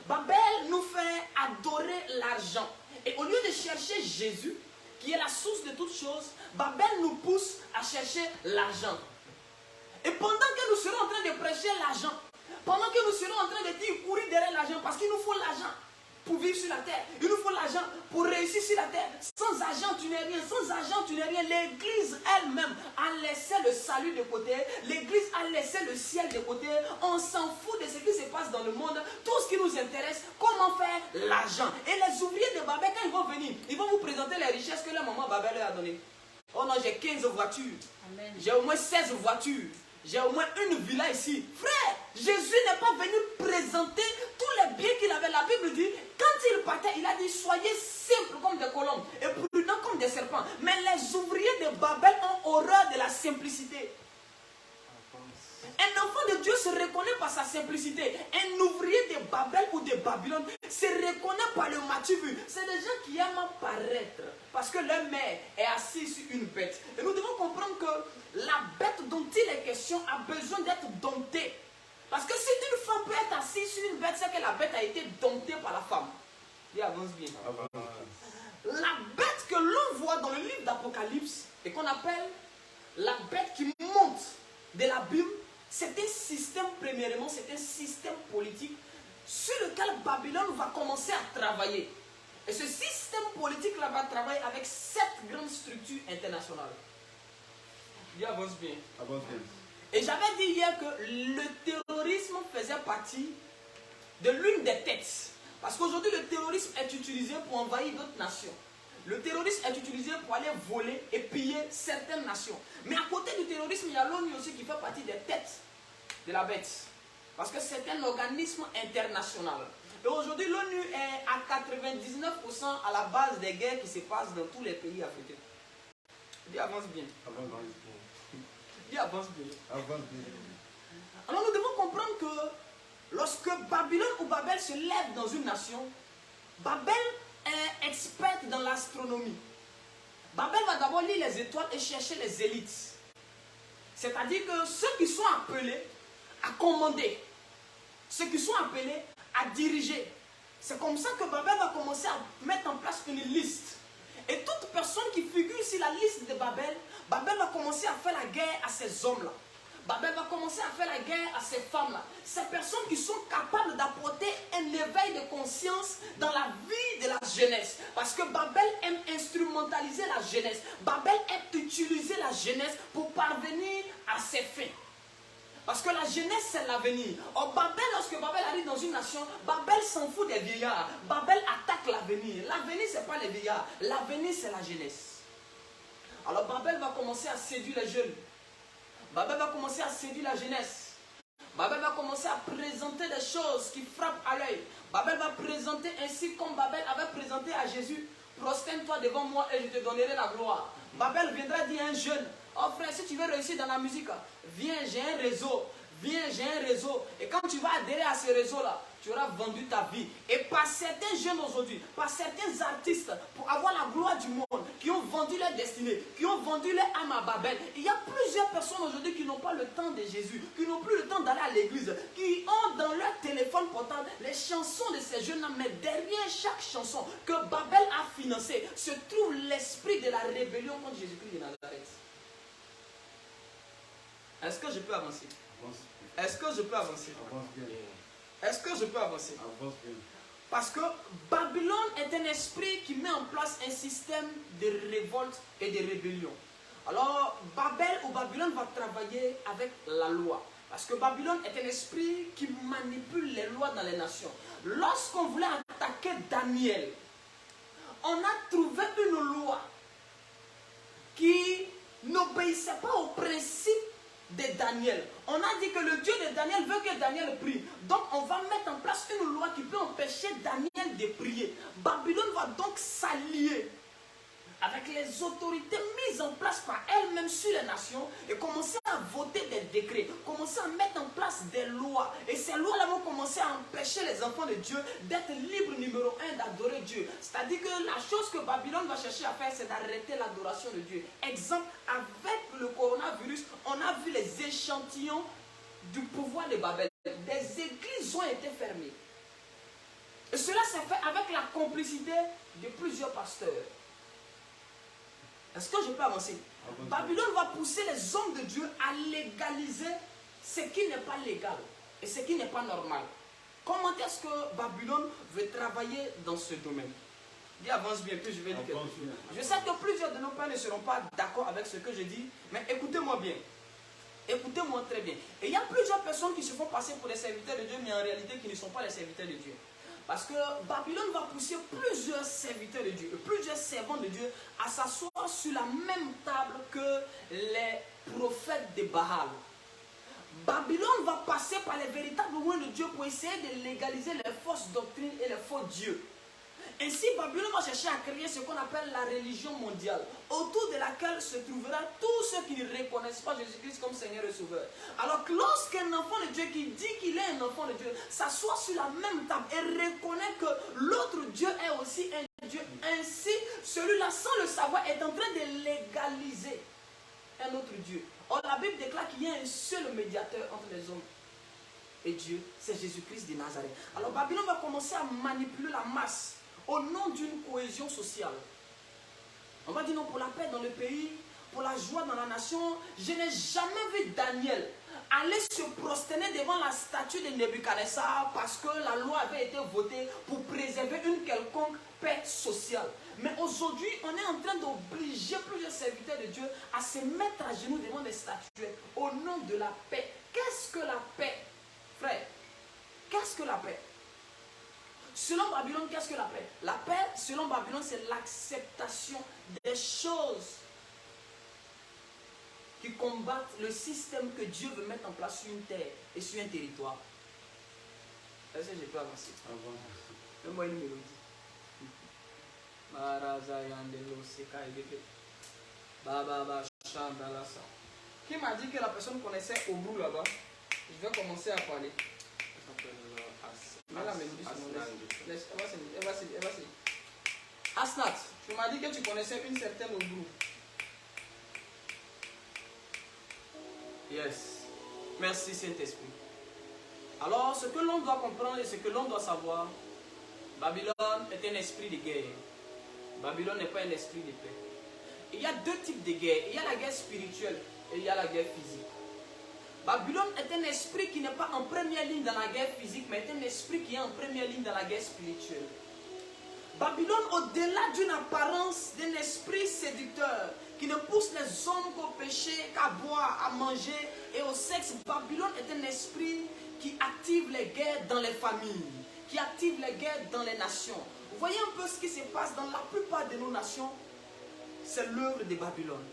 Babel nous fait adorer l'argent. Et au lieu de chercher Jésus, qui est la source de toutes choses, Babel nous pousse à chercher l'argent. Et pendant que nous serons en train de prêcher l'argent, pendant que nous serons en train de dire courir derrière l'argent, parce qu'il nous faut l'argent pour vivre sur la terre, il nous faut l'argent pour réussir sur la terre. Sans argent, tu n'es rien. Sans argent, tu n'es rien. L'église elle-même a laissé le salut de côté. L'église a laissé le ciel de côté. On s'en fout de ce qui se passe dans le monde. Tout ce qui nous intéresse, comment faire l'argent. Et les ouvriers de Babel, quand ils vont venir, ils vont vous présenter les richesses que leur maman Babel leur a données. Oh non, j'ai 15 voitures. J'ai au moins 16 voitures. J'ai au moins une villa ici. Frère, Jésus n'est pas venu présenter tous les biens qu'il avait. La Bible dit, quand il partait, il a dit, soyez simples comme des colombes et prudents comme des serpents. Mais les ouvriers de Babel ont horreur de la simplicité. Un enfant de Dieu se reconnaît par sa simplicité. Un ouvrier de Babel ou de Babylone se reconnaît par le matu-vu. C'est des gens qui aiment paraître parce que leur mère est assise sur une bête. Et nous devons comprendre que la bête dont il est question a besoin d'être domptée. Parce que si une femme peut être assise sur une bête, c'est que la bête a été domptée par la femme. Il avance bien. La bête que l'on voit dans le livre d'Apocalypse et qu'on appelle la bête qui monte de l'abîme, c'est un système, premièrement, c'est un système politique sur lequel Babylone va commencer à travailler. Et ce système politique-là va travailler avec 7 grandes structures internationales. Il avance bien. Et j'avais dit hier que le terrorisme faisait partie de l'une des têtes. Parce qu'aujourd'hui, le terrorisme est utilisé pour envahir d'autres nations. Le terrorisme est utilisé pour aller voler et piller certaines nations. Mais à côté du terrorisme, il y a l'ONU aussi qui fait partie des têtes de la bête. Parce que c'est un organisme international. Et aujourd'hui, l'ONU est à 99% à la base des guerres qui se passent dans tous les pays africains. Il avance bien. Il avance bien. Alors nous devons comprendre que Lorsque Babylone ou Babel se lève dans une nation, Babel est experte dans l'astronomie. Babel va d'abord lire les étoiles et chercher les élites. C'est-à-dire que ceux qui sont appelés à commander, ceux qui sont appelés à diriger. C'est comme ça que Babel va commencer à mettre en place une liste. Et toute personne qui figure sur la liste de Babel, Babel va commencer à faire la guerre à ces hommes-là. Babel va commencer à faire la guerre à ces femmes-là. Ces personnes qui sont capables d'apporter un éveil de conscience dans la vie de la jeunesse. Parce que Babel aime instrumentaliser la jeunesse. Babel aime utiliser la jeunesse pour parvenir à ses fins. Parce que la jeunesse, c'est l'avenir. Or, Babel, lorsque Babel arrive dans une nation, Babel s'en fout des vieillards. Babel attaque l'avenir. L'avenir, ce n'est pas les vieillards. L'avenir, c'est la jeunesse. Alors, Babel va commencer à séduire les jeunes. Babel va commencer à séduire la jeunesse. Babel va commencer à présenter des choses qui frappent à l'œil. Babel va présenter ainsi comme Babel avait présenté à Jésus. Prosterne-toi devant moi et je te donnerai la gloire. Babel viendra dire à un jeune, oh frère, si tu veux réussir dans la musique, viens, j'ai un réseau. Viens, j'ai un réseau. Et quand tu vas adhérer à ce réseau-là, tu auras vendu ta vie. Et par certains jeunes aujourd'hui, par certains artistes, pour avoir la gloire du monde, qui ont vendu leur destinée, qui ont vendu leur âme à Babel. Il y a plusieurs personnes aujourd'hui qui n'ont pas le temps de Jésus, qui n'ont plus le temps d'aller à l'église, qui ont dans leur téléphone portable les chansons de ces jeunes-là. Mais derrière chaque chanson que Babel a financée, se trouve l'esprit de la rébellion contre Jésus-Christ de Nazareth. Est-ce que je peux avancer? Est-ce que je peux avancer? Est-ce que je peux avancer? Parce que Babylone est un esprit qui met en place un système de révolte et de rébellion. Alors, Babel ou Babylone va travailler avec la loi. Parce que Babylone est un esprit qui manipule les lois dans les nations. Lorsqu'on voulait attaquer Daniel, on a trouvé une loi qui n'obéissait pas aux principes de Daniel. On a dit que le Dieu de Daniel veut que Daniel prie. Donc on va mettre en place une loi qui peut empêcher Daniel de prier. Babylone va donc s'allier avec les autorités mises en place par elles-mêmes sur les nations et commencer à voter des décrets, commencer à mettre en place des lois. Et ces lois-là vont commencer à empêcher les enfants de Dieu d'être libres, numéro 1, d'adorer Dieu. C'est-à-dire que la chose que Babylone va chercher à faire, c'est d'arrêter l'adoration de Dieu. Exemple, avec le coronavirus, on a vu les échantillons du pouvoir de Babel. Des églises ont été fermées. Et cela s'est fait avec la complicité de plusieurs pasteurs. Est-ce que je peux avancer? Babylone va pousser les hommes de Dieu à légaliser ce qui n'est pas légal et ce qui n'est pas normal. Comment est-ce que Babylone veut travailler dans ce domaine? Dis avance bien, puis je vais dire quelque chose. Je sais que plusieurs de nos pères ne seront pas d'accord avec ce que je dis, mais écoutez-moi bien. Écoutez-moi très bien. Et il y a plusieurs personnes qui se font passer pour des serviteurs de Dieu, mais en réalité qui ne sont pas les serviteurs de Dieu. Parce que Babylone va pousser plusieurs serviteurs de Dieu, plusieurs servants de Dieu à s'asseoir sur la même table que les prophètes de Baal. Babylone va passer par les véritables lois de Dieu pour essayer de légaliser les fausses doctrines et les faux dieux. Ainsi, Babylone va chercher à créer ce qu'on appelle la religion mondiale, autour de laquelle se trouvera tous ceux qui ne reconnaissent pas Jésus-Christ comme Seigneur et Sauveur. Alors que lorsqu'un enfant de Dieu qui dit qu'il est un enfant de Dieu s'assoit sur la même table et reconnaît que l'autre Dieu est aussi un Dieu, ainsi celui-là, sans le savoir, est en train de légaliser un autre Dieu. Or, la Bible déclare qu'il y a un seul médiateur entre les hommes et Dieu, c'est Jésus-Christ de Nazareth. Alors, Babylone va commencer à manipuler la masse au nom d'une cohésion sociale. On va dire non pour la paix dans le pays, pour la joie dans la nation. Je n'ai jamais vu Daniel aller se prosterner devant la statue de Nebuchadnezzar parce que la loi avait été votée pour préserver une quelconque paix sociale. Mais aujourd'hui, on est en train d'obliger plusieurs serviteurs de Dieu à se mettre à genoux devant des statues au nom de la paix. Qu'est-ce que la paix, frère? Qu'est-ce que la paix? Selon Babylone, qu'est-ce que la paix? La paix, selon Babylone, c'est l'acceptation des choses qui combattent le système que Dieu veut mettre en place sur une terre et sur un territoire. Est-ce que je peux avancer? Donne-moi une mélodie. Qui m'a dit que la personne connaissait Obrou là-bas? Je vais commencer à parler. Mets la mélodie sur mon laisse. Elle va se. Asnat, tu m'as dit que tu connaissais une certaine Obrou. Yes. Merci Saint-Esprit. Alors, ce que l'on doit comprendre et ce que l'on doit savoir, Babylone est un esprit de guerre. Babylone n'est pas un esprit de paix. Il y a deux types de guerre. Il y a la guerre spirituelle et il y a la guerre physique. Babylone est un esprit qui n'est pas en première ligne dans la guerre physique, mais est un esprit qui est en première ligne dans la guerre spirituelle. Babylone, au-delà d'une apparence d'un esprit séducteur qui ne pousse les hommes qu'au péché, qu'à boire, à manger et au sexe, Babylone est un esprit qui active les guerres dans les familles, qui active les guerres dans les nations. Vous voyez un peu ce qui se passe dans la plupart de nos nations? C'est l'œuvre de Babylone.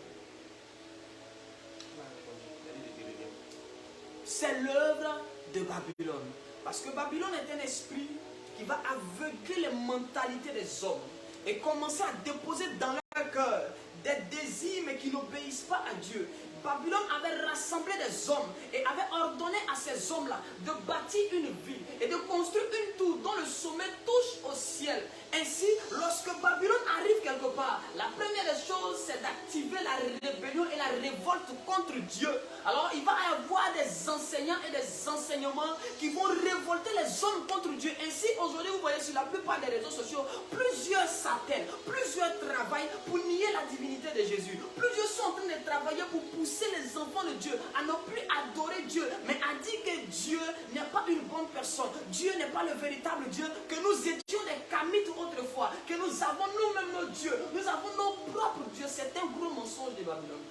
C'est l'œuvre de Babylone. Parce que Babylone est un esprit qui va aveugler les mentalités des hommes et commencer à déposer dans leur cœur des désirs mais qui n'obéissent pas à Dieu. Babylone avait rassemblé des hommes et avait ordonné à ces hommes-là de bâtir une ville et de construire une tour dont le sommet touche au ciel. Ainsi, lorsque Babylone arrive quelque part, la première des choses, c'est d'activer la rébellion et la révolte contre Dieu. Alors, il va y avoir des enseignants et des enseignements qui vont révolter les hommes contre Dieu. Ainsi, aujourd'hui, vous voyez sur la plupart des réseaux sociaux, plusieurs s'attellent, plusieurs travaillent pour nier la divinité de Jésus. Plusieurs sont en train de travailler pour pousser les enfants de Dieu à ne plus adorer Dieu, mais à dire que Dieu n'est pas une bonne personne. Dieu n'est pas le véritable Dieu, que nous étions des kamites autrefois, que nous avons nous-mêmes nos dieux, nous avons nos propres dieux. C'est un gros mensonge de Babylone.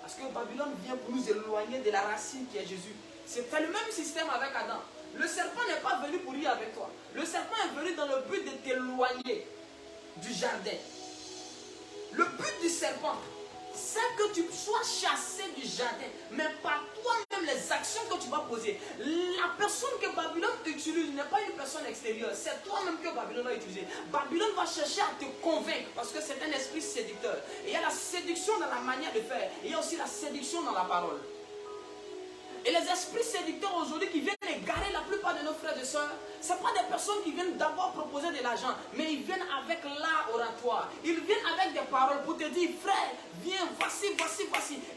Parce que Babylone vient pour nous éloigner de la racine qui est Jésus. C'était le même système avec Adam. Le serpent n'est pas venu pour rire avec toi. Le serpent est venu dans le but de t'éloigner du jardin. Le but du serpent, c'est que tu sois chassé du jardin, mais par toi-même les actions que tu vas poser. La personne que Babylone utilise n'est pas une personne extérieure, c'est toi-même que Babylone va utiliser. Babylone va chercher à te convaincre parce que c'est un esprit séducteur. Et il y a la séduction dans la manière de faire, et il y a aussi la séduction dans la parole. Et les esprits séducteurs aujourd'hui qui viennent égarer la plupart de nos frères et sœurs, ce ne sont pas des personnes qui viennent d'abord proposer de l'argent, mais ils viennent avec l'art oratoire. Ils viennent avec des paroles pour te dire, frère, viens, voici.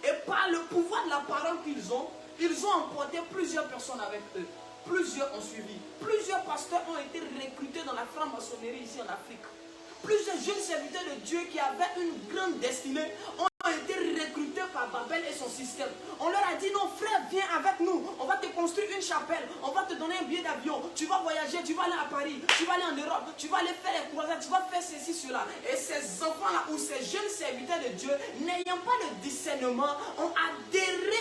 Et par le pouvoir de la parole qu'ils ont emporté plusieurs personnes avec eux. Plusieurs ont suivi. Plusieurs pasteurs ont été recrutés dans la franc-maçonnerie ici en Afrique. Plusieurs jeunes serviteurs de Dieu qui avaient une grande destinée ont été recrutés par Babel et son système. On leur a dit, non frère, viens avec nous, on va te construire une chapelle, on va te donner un billet d'avion, tu vas voyager, tu vas aller à Paris, tu vas aller en Europe, tu vas aller faire les croisades, tu vas faire ceci, cela. Et ces enfants-là, ou ces jeunes serviteurs de Dieu, n'ayant pas le discernement, ont adhéré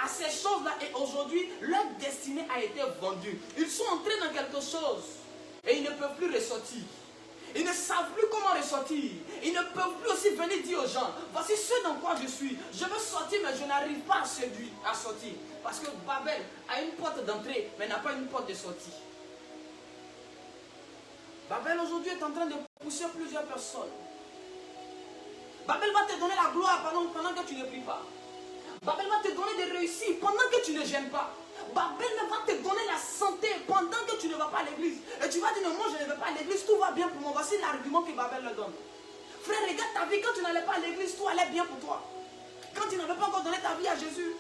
à ces choses-là et aujourd'hui, leur destinée a été vendue. Ils sont entrés dans quelque chose et ils ne peuvent plus ressortir. Ils ne savent plus comment ressortir. Ils ne peuvent plus aussi venir dire aux gens, voici ce dans quoi je suis. Je veux sortir mais je n'arrive pas à sortir. Parce que Babel a une porte d'entrée mais n'a pas une porte de sortie. Babel aujourd'hui est en train de pousser plusieurs personnes. Babel va te donner la gloire pendant que tu ne pries pas. Babel va te donner des réussites pendant que tu ne gênes pas. Babel va te donner la santé pendant que tu ne vas pas à l'église. Et tu vas dire, non, moi je ne vais pas à l'église, tout va bien pour moi. Voici l'argument que Babel leur donne. Frère, regarde ta vie, quand tu n'allais pas à l'église, tout allait bien pour toi. Quand tu n'avais pas encore donné ta vie à Jésus,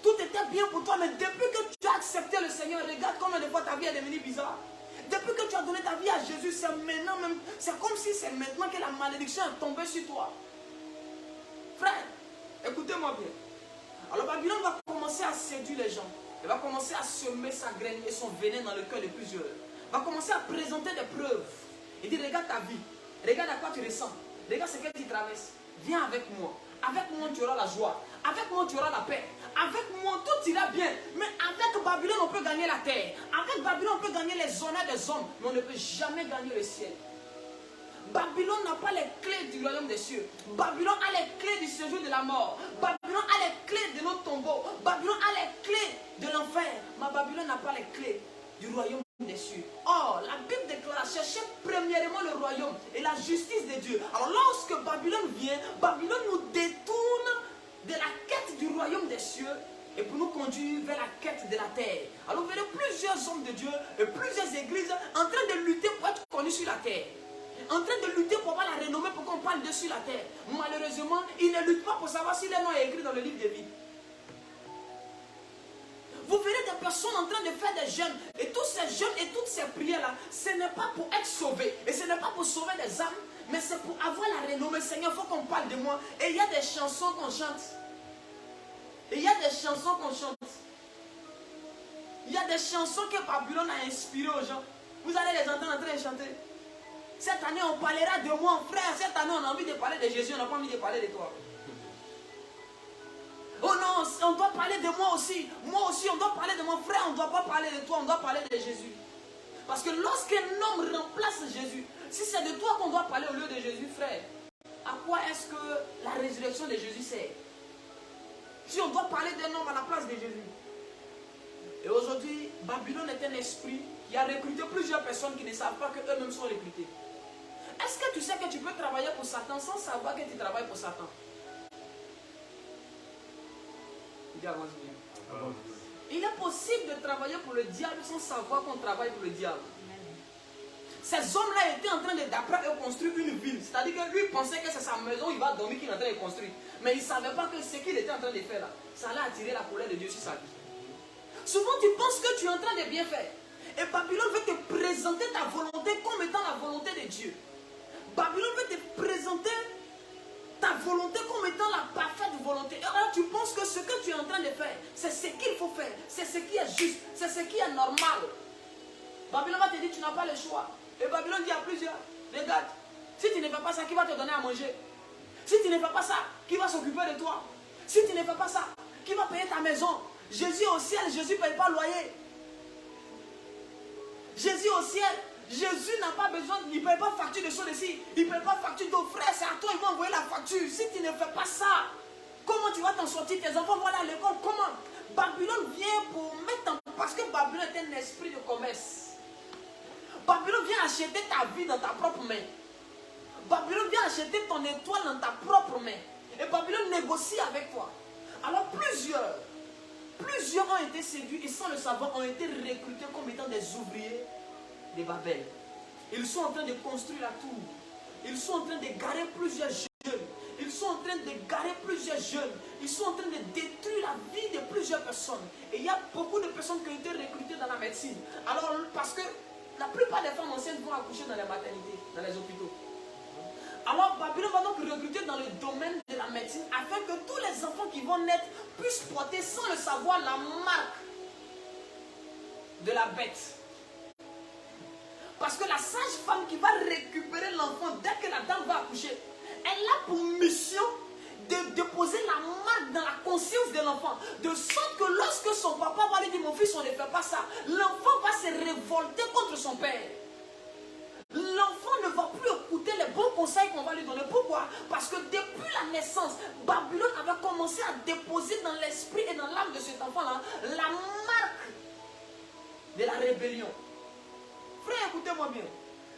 tout était bien pour toi. Mais depuis que tu as accepté le Seigneur, regarde combien de fois ta vie est devenue bizarre. Depuis que tu as donné ta vie à Jésus, c'est maintenant même, c'est comme si c'est maintenant que la malédiction est tombée sur toi. Frère, écoutez-moi bien. Alors Babylone va commencer à séduire les gens. Elle va commencer à semer sa graine et son venin dans le cœur de plusieurs. Elle va commencer à présenter des preuves. Il dit, regarde ta vie. Regarde à quoi tu ressens. Regarde ce que tu traverses. Viens avec moi. Avec moi, tu auras la joie. Avec moi, tu auras la paix. Avec moi, tout ira bien. Mais avec Babylone, on peut gagner la terre. Avec Babylone, on peut gagner les honneurs des hommes. Mais on ne peut jamais gagner le ciel. Babylone n'a pas les clés du royaume des cieux. Babylone a les clés du séjour de la mort. Babylone a les clés de nos tombeaux. Babylone a les clés de l'enfer. Mais Babylone n'a pas les clés du royaume des cieux. Or, la Bible déclare, cherchez premièrement le royaume et la justice de Dieu. Alors lorsque Babylone vient, Babylone nous détourne de la quête du royaume des cieux et pour nous conduire vers la quête de la terre. Alors vous verrez plusieurs hommes de Dieu et plusieurs églises en train de lutter pour être connus sur la terre. En train de lutter pour avoir la renommée pour qu'on parle de sur la terre. Malheureusement, ils ne luttent pas pour savoir si leur nom est écrit dans le livre de vie. Vous verrez des personnes en train de faire des jeûnes. Et tous ces jeûnes et toutes ces prières-là, ce n'est pas pour être sauvé. Et ce n'est pas pour sauver des âmes, mais c'est pour avoir la renommée. Seigneur, il faut qu'on parle de moi. Et il y a des chansons qu'on chante. Et il y a des chansons qu'on chante. Il y a des chansons que Babylone a inspirées aux gens. Vous allez les entendre en train de chanter. Cette année, on parlera de moi, frère. Cette année, on a envie de parler de Jésus, on n'a pas envie de parler de toi. Oh non, on doit parler de moi aussi. Moi aussi, on doit parler de mon frère. On ne doit pas parler de toi, on doit parler de Jésus. Parce que lorsqu'un homme remplace Jésus, si c'est de toi qu'on doit parler au lieu de Jésus, frère, à quoi est-ce que la résurrection de Jésus sert? Si on doit parler d'un homme à la place de Jésus. Et aujourd'hui, Babylone est un esprit qui a recruté plusieurs personnes qui ne savent pas qu'eux-mêmes sont recrutés. Est-ce que tu sais que tu peux travailler pour Satan sans savoir que tu travailles pour Satan? Il est possible de travailler pour le diable sans savoir qu'on travaille pour le diable. Ces hommes-là étaient en train d'après construire une ville. C'est-à-dire que lui pensait que c'est sa maison, il va dormir, qu'il est en train de construire. Mais il ne savait pas que ce qu'il était en train de faire là, ça allait attirer la colère de Dieu sur sa vie. Souvent tu penses que tu es en train de bien faire. Et Babylone veut te présenter ta volonté comme étant la volonté de Dieu. Babylone veut te présenter ta volonté comme étant la parfaite volonté. Et alors tu penses que ce que tu es en train de faire, c'est ce qu'il faut faire, c'est ce qui est juste, c'est ce qui est normal. Babylone va te dire tu n'as pas le choix. Et Babylone dit à plusieurs, regarde, si tu ne fais pas ça, qui va te donner à manger? Si tu ne fais pas ça, qui va s'occuper de toi? Si tu ne fais pas ça, qui va payer ta maison? Jésus au ciel, Jésus ne paye pas le loyer. Jésus au ciel, Jésus n'a pas besoin, il ne paye pas facture de choses ici, il ne paye pas facture de frère, c'est à toi, il va envoyer la facture. Si tu ne fais pas ça, comment tu vas t'en sortir? Tes enfants vont aller à l'école, comment? Babylone vient pour mettre en... Parce que Babylone est un esprit de commerce. Babylone vient acheter ta vie dans ta propre main. Babylone vient acheter ton étoile dans ta propre main. Et Babylone négocie avec toi. Alors plusieurs ont été séduits et sans le savoir ont été recrutés comme étant des ouvriers de Babel. Ils sont en train de construire la tour. Ils sont en train de garer plusieurs jeunes. Ils sont en train de garer plusieurs jeunes. Ils sont en train de détruire la vie de plusieurs personnes. Et il y a beaucoup de personnes qui ont été recrutées dans la médecine. Alors, parce que la plupart des femmes enceintes vont accoucher dans les maternités, dans les hôpitaux. Alors, Babylone va donc recruter dans le domaine de la médecine afin que tous les enfants qui vont naître puissent porter sans le savoir la marque de la bête. Parce que la sage-femme qui va récupérer l'enfant dès que la dame va accoucher, elle a pour mission de déposer la marque dans la conscience de l'enfant. De sorte que lorsque son papa va lui dire, mon fils, on ne fait pas ça, l'enfant va se révolter contre son père. L'enfant ne va plus écouter les bons conseils qu'on va lui donner. Pourquoi? Parce que depuis la naissance, Babylone avait commencé à déposer dans l'esprit et dans l'âme de cet enfant-là la marque de la rébellion. Frère, écoutez-moi bien.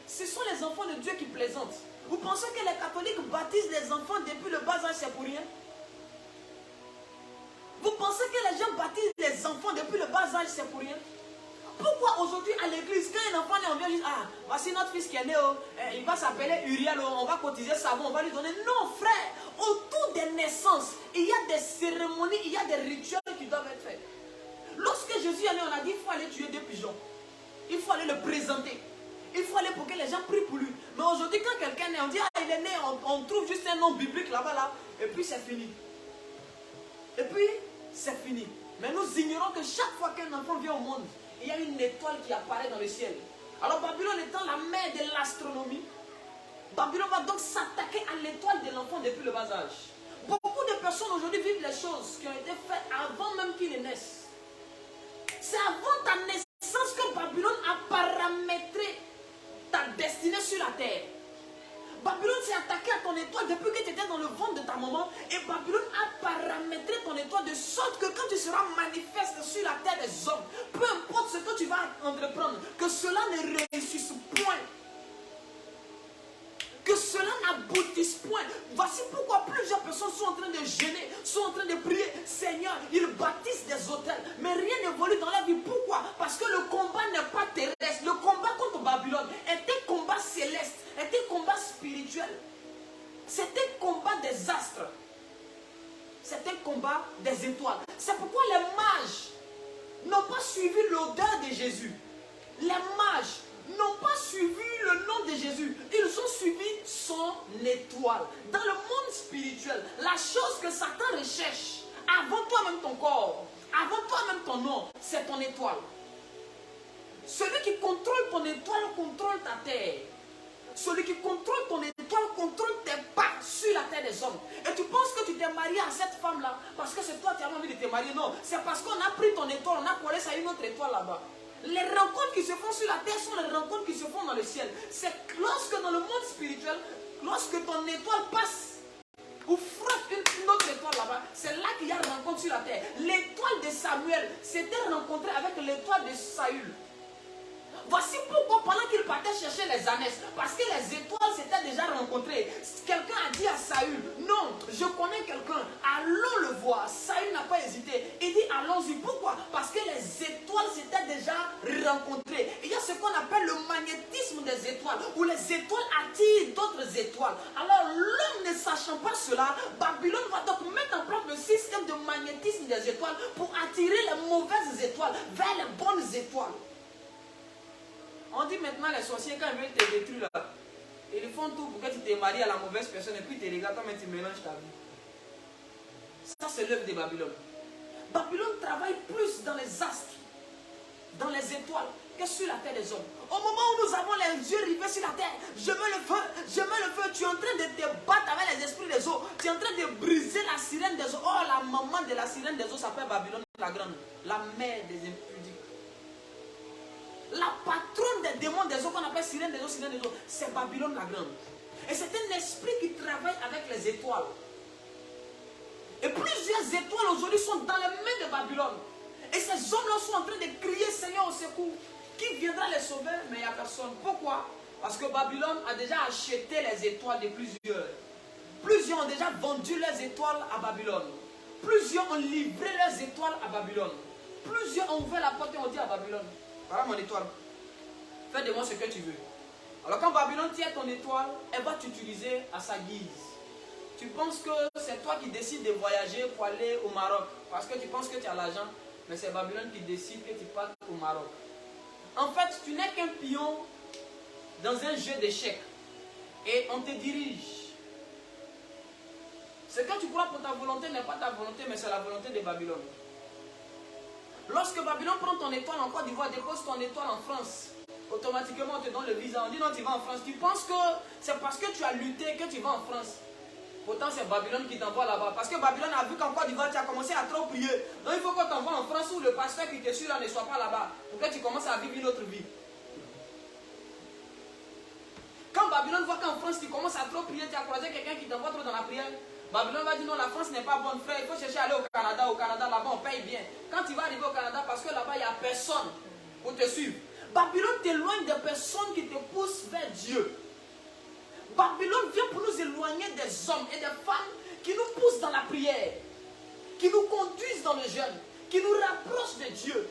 Ce sont les enfants de Dieu qui plaisantent. Vous pensez que les catholiques baptisent les enfants depuis le bas âge, c'est pour rien? Vous pensez que les gens baptisent les enfants depuis le bas âge, c'est pour rien? Pourquoi aujourd'hui à l'église, quand un enfant est, on vient dire, ah, voici notre fils qui est né, il va s'appeler Uriel, on va cotiser savon, on va lui donner. Non, frère, autour des naissances, il y a des cérémonies, il y a des rituels qui doivent être faits. Lorsque Jésus est né, on a dit, il faut aller tuer des pigeons. Il faut aller le présenter. Il faut aller pour que les gens prient pour lui. Mais aujourd'hui, quand quelqu'un est né, on dit, ah, il est né, on trouve juste un nom biblique là-bas, là, et puis c'est fini. Et puis, c'est fini. Mais nous ignorons que chaque fois qu'un enfant vient au monde, il y a une étoile qui apparaît dans le ciel. Alors Babylone étant la mère de l'astronomie, Babylone va donc s'attaquer à l'étoile de l'enfant depuis le bas âge. Beaucoup de personnes aujourd'hui vivent les choses qui ont été faites avant même qu'ils ne naissent. C'est avant ta naissance que Babylone a paramétré ta destinée sur la terre. Babylone s'est attaqué à ton étoile depuis que tu étais dans le ventre de ta maman. Et Babylone a paramétré ton étoile de sorte que quand tu seras manifeste sur la terre des hommes, peu importe ce que tu vas entreprendre, que cela ne réussisse point. Que cela n'aboutissent point. Voici pourquoi plusieurs personnes sont en train de gêner, sont en train de prier. Seigneur, ils bâtissent des hôtels, mais rien n'évolue dans la vie. Pourquoi? Parce que le combat n'est pas terrestre. Le combat contre Babylone est un combat céleste, est un combat spirituel. C'est un combat des astres. C'est un combat des étoiles. C'est pourquoi les mages n'ont pas suivi l'odeur de Jésus. Les mages n'ont pas suivi le nom de Jésus. Ils ont suivi son étoile. Dans le monde spirituel, la chose que Satan recherche, avant toi-même ton corps, avant toi-même ton nom, c'est ton étoile. Celui qui contrôle ton étoile contrôle ta terre. Celui qui contrôle ton étoile contrôle tes pas sur la terre des hommes. Et tu penses que tu t'es marié à cette femme-là parce que c'est toi qui as envie de te marier. Non, c'est parce qu'on a pris ton étoile, on a collé ça à une autre étoile là-bas. Les rencontres qui se font sur la terre sont les rencontres qui se font dans le ciel. C'est lorsque dans le monde spirituel, lorsque ton étoile passe ou frotte une autre étoile là-bas, c'est là qu'il y a une rencontre sur la terre. L'étoile de Samuel s'était rencontrée avec l'étoile de Saül. Voici pourquoi pendant qu'il partait chercher les ânesses, parce que les étoiles s'étaient déjà rencontrées, quelqu'un a dit à Saül, non, je connais quelqu'un, allons le voir. Saül n'a pas hésité, il dit allons-y. Pourquoi? Parce que les étoiles s'étaient déjà rencontrées. Il y a ce qu'on appelle le magnétisme des étoiles, où les étoiles attirent d'autres étoiles. Alors l'homme ne sachant pas cela, Babylone va donc mettre en place le système de magnétisme des étoiles pour attirer les mauvaises étoiles vers les bonnes étoiles. On dit maintenant les sorciers, quand ils veulent te détruire là, ils font tout pour que tu te maries à la mauvaise personne et puis tu te regardes, toi, mais tu mélanges ta vie. Ça, c'est l'œuvre de Babylone. Babylone travaille plus dans les astres, dans les étoiles, que sur la terre des hommes. Au moment où nous avons les yeux rivés sur la terre, je mets le feu, tu es en train de te battre avec les esprits des eaux, tu es en train de briser la sirène des eaux. Oh, la maman de la sirène des eaux s'appelle Babylone la grande, la mère des impudiques. La patronne des démons des eaux qu'on appelle sirène des eaux, c'est Babylone la grande. Et c'est un esprit qui travaille avec les étoiles. Et plusieurs étoiles aujourd'hui sont dans les mains de Babylone. Et ces hommes-là sont en train de crier Seigneur au secours. Qui viendra les sauver? Mais il n'y a personne. Pourquoi? Parce que Babylone a déjà acheté les étoiles de plusieurs. Plusieurs ont déjà vendu leurs étoiles à Babylone. Plusieurs ont livré leurs étoiles à Babylone. Plusieurs ont ouvert la porte et ont dit à Babylone, voilà mon étoile. Fais de moi ce que tu veux. Alors quand Babylone tient ton étoile, elle va t'utiliser à sa guise. Tu penses que c'est toi qui décides de voyager pour aller au Maroc. Parce que tu penses que tu as l'argent. Mais c'est Babylone qui décide que tu partes au Maroc. En fait, tu n'es qu'un pion dans un jeu d'échecs. Et on te dirige. Ce que tu crois pour ta volonté n'est pas ta volonté, mais c'est la volonté de Babylone. Lorsque Babylone prend ton étoile en Côte d'Ivoire, dépose ton étoile en France, automatiquement on te donne le visa. On dit non, tu vas en France. Tu penses que c'est parce que tu as lutté que tu vas en France. Pourtant c'est Babylone qui t'envoie là-bas. Parce que Babylone a vu qu'en Côte d'Ivoire tu as commencé à trop prier. Donc il faut qu'on t'envoie en France où le pasteur qui te suit là ne soit pas là-bas. Pour que tu commences à vivre une autre vie. Quand Babylone voit qu'en France tu commences à trop prier, tu as croisé quelqu'un qui t'envoie trop dans la prière, Babylone va dire non, la France n'est pas bonne, frère, il faut chercher à aller au Canada. Au Canada, là-bas, on paye bien. Quand tu vas arriver au Canada, parce que là-bas, il n'y a personne pour te suivre. Babylone t'éloigne des personnes qui te poussent vers Dieu. Babylone vient pour nous éloigner des hommes et des femmes qui nous poussent dans la prière, qui nous conduisent dans le jeûne, qui nous rapprochent de Dieu.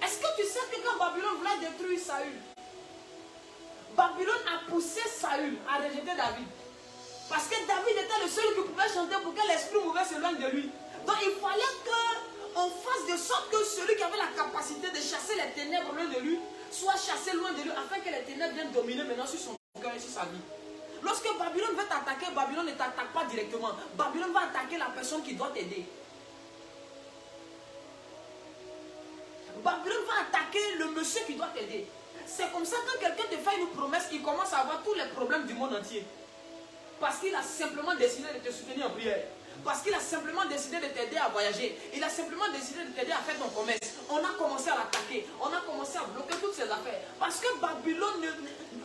Est-ce que tu sais que quand Babylone voulait détruire Saül, Babylone a poussé Saül à rejeter David. Parce que David était le seul qui pouvait chanter pour que l'esprit mauvais s'éloigne de lui. Donc il fallait qu'on fasse de sorte que celui qui avait la capacité de chasser les ténèbres loin de lui, soit chassé loin de lui, afin que les ténèbres viennent dominer maintenant sur son cœur et sur sa vie. Lorsque Babylone veut t'attaquer, Babylone ne t'attaque pas directement. Babylone va attaquer la personne qui doit t'aider. Babylone va attaquer le monsieur qui doit t'aider. C'est comme ça que quand quelqu'un te fait une promesse, il commence à avoir tous les problèmes du monde entier. Parce qu'il a simplement décidé de te soutenir en prière. Parce qu'il a simplement décidé de t'aider à voyager. Il a simplement décidé de t'aider à faire ton commerce. On a commencé à l'attaquer. On a commencé à bloquer toutes ses affaires. Parce que Babylone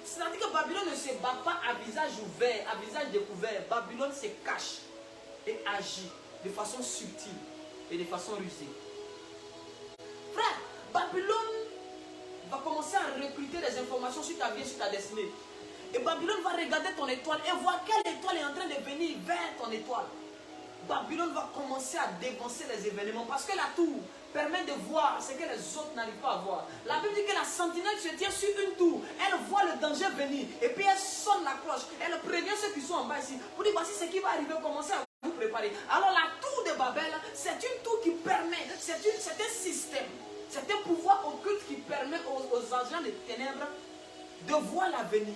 c'est-à-dire que Babylone ne se bat pas à visage ouvert, à visage découvert. Babylone se cache et agit de façon subtile et de façon rusée. Frère, Babylone va commencer à recruter des informations sur ta vie et sur ta destinée. Et Babylone va regarder ton étoile et voir quelle étoile est en train de venir vers ton étoile. Babylone va commencer à dévancer les événements parce que la tour permet de voir ce que les autres n'arrivent pas à voir. La Bible dit que la sentinelle se tient sur une tour. Elle voit le danger venir et puis elle sonne la cloche. Elle prévient ceux qui sont en bas ici pour dire voici ce qui va arriver, commencez à vous préparer. Alors la tour de Babel, c'est une tour qui permet, c'est un système, c'est un pouvoir occulte qui permet aux agents des ténèbres de voir l'avenir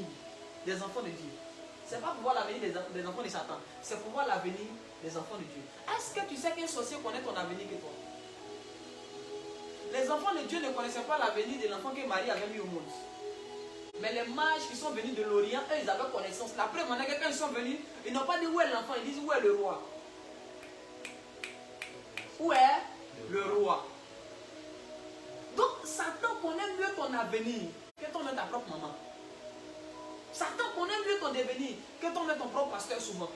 des enfants de Dieu. Ce n'est pas pour voir l'avenir des enfants de Satan, c'est pour voir l'avenir des enfants de Dieu. Est-ce que tu sais qu'un sorcier connaît ton avenir que toi? Les enfants de Dieu ne connaissaient pas l'avenir de l'enfant que Marie avait mis au monde. Mais les mages qui sont venus de l'Orient, eux, ils avaient connaissance. La preuve, maintenant, quand ils sont venus, ils n'ont pas dit où est l'enfant, ils disent où est le roi. Où est le roi? Donc, Satan connaît mieux ton avenir que ton ta propre maman. Satan connaît mieux ton devenir que ton propre pasteur souvent.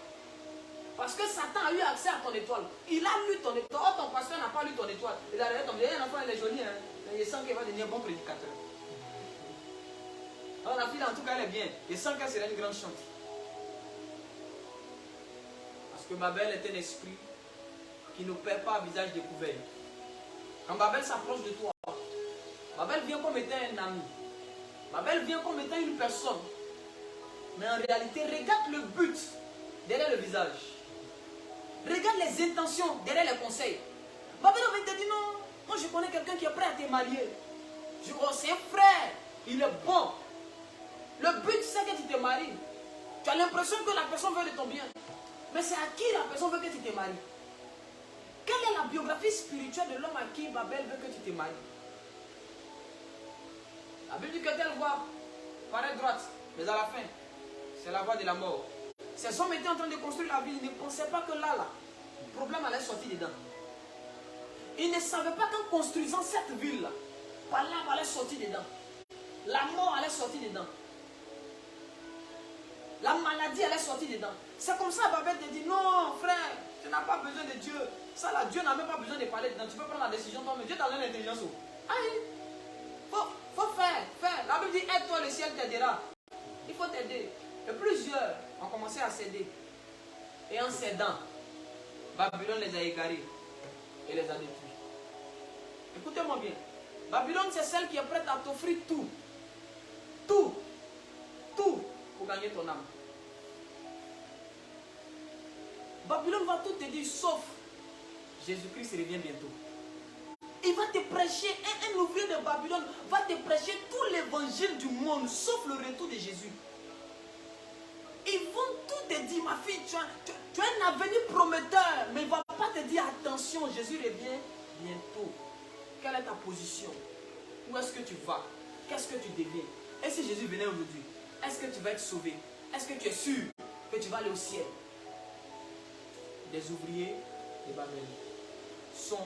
Parce que Satan a eu accès à ton étoile. Il a lu ton étoile. Oh, ton pasteur n'a pas lu ton étoile. Il a regardé ton étoile. L'enfant, il est joli. Hein? Il sent qu'il va devenir un bon prédicateur. Alors la fille, en tout cas, elle est bien. Il sent qu'elle sera une grande chante. Parce que Babel est un esprit qui ne perd pas à visage découvert. Quand Babel s'approche de toi, Babel vient comme étant un ami. Babel vient comme étant une personne. Mais en réalité, regarde le but derrière le visage. Regarde les intentions derrière les conseils. Babel va te dire non, moi je connais quelqu'un qui est prêt à te marier. Je crois c'est un frère, il est bon. Le but c'est que tu te maries. Tu as l'impression que la personne veut de ton bien. Mais c'est à qui la personne veut que tu te maries? Quelle est la biographie spirituelle de l'homme à qui Babel veut que tu te maries? La Bible dit que telle voie paraît droite, mais à la fin, c'est la voie de la mort. Ces hommes étaient en train de construire la ville, ils ne pensaient pas que là, le problème allait sortir dedans. Ils ne savaient pas qu'en construisant cette ville-là, par là allait sortir dedans. La mort allait sortir dedans. La maladie allait sortir dedans. C'est comme ça Babel te dit, non frère, tu n'as pas besoin de Dieu. Ça là, Dieu n'a même pas besoin de parler dedans. Tu peux prendre la décision toi, mais Dieu t'a donné l'intelligence. Aïe, faut faire. La Bible dit, aide-toi, le ciel t'aidera. Il faut t'aider. Et plusieurs ont commencé à céder. Et en cédant, Babylone les a égarés et les a détruits. Écoutez-moi bien. Babylone, c'est celle qui est prête à t'offrir tout. Tout pour gagner ton âme. Babylone va tout te dire sauf Jésus-Christ revient bientôt. Il va te prêcher, un ouvrier de Babylone va te prêcher tout l'évangile du monde sauf le retour de Jésus. Ils vont tout te dire, ma fille, tu as un avenir prometteur, mais il ne va pas te dire attention, Jésus revient bientôt. Quelle est ta position? Où est-ce que tu vas? Qu'est-ce que tu deviens? Et si Jésus venait aujourd'hui, est-ce que tu vas être sauvé? Est-ce que tu es sûr que tu vas aller au ciel? Des ouvriers de Babel sont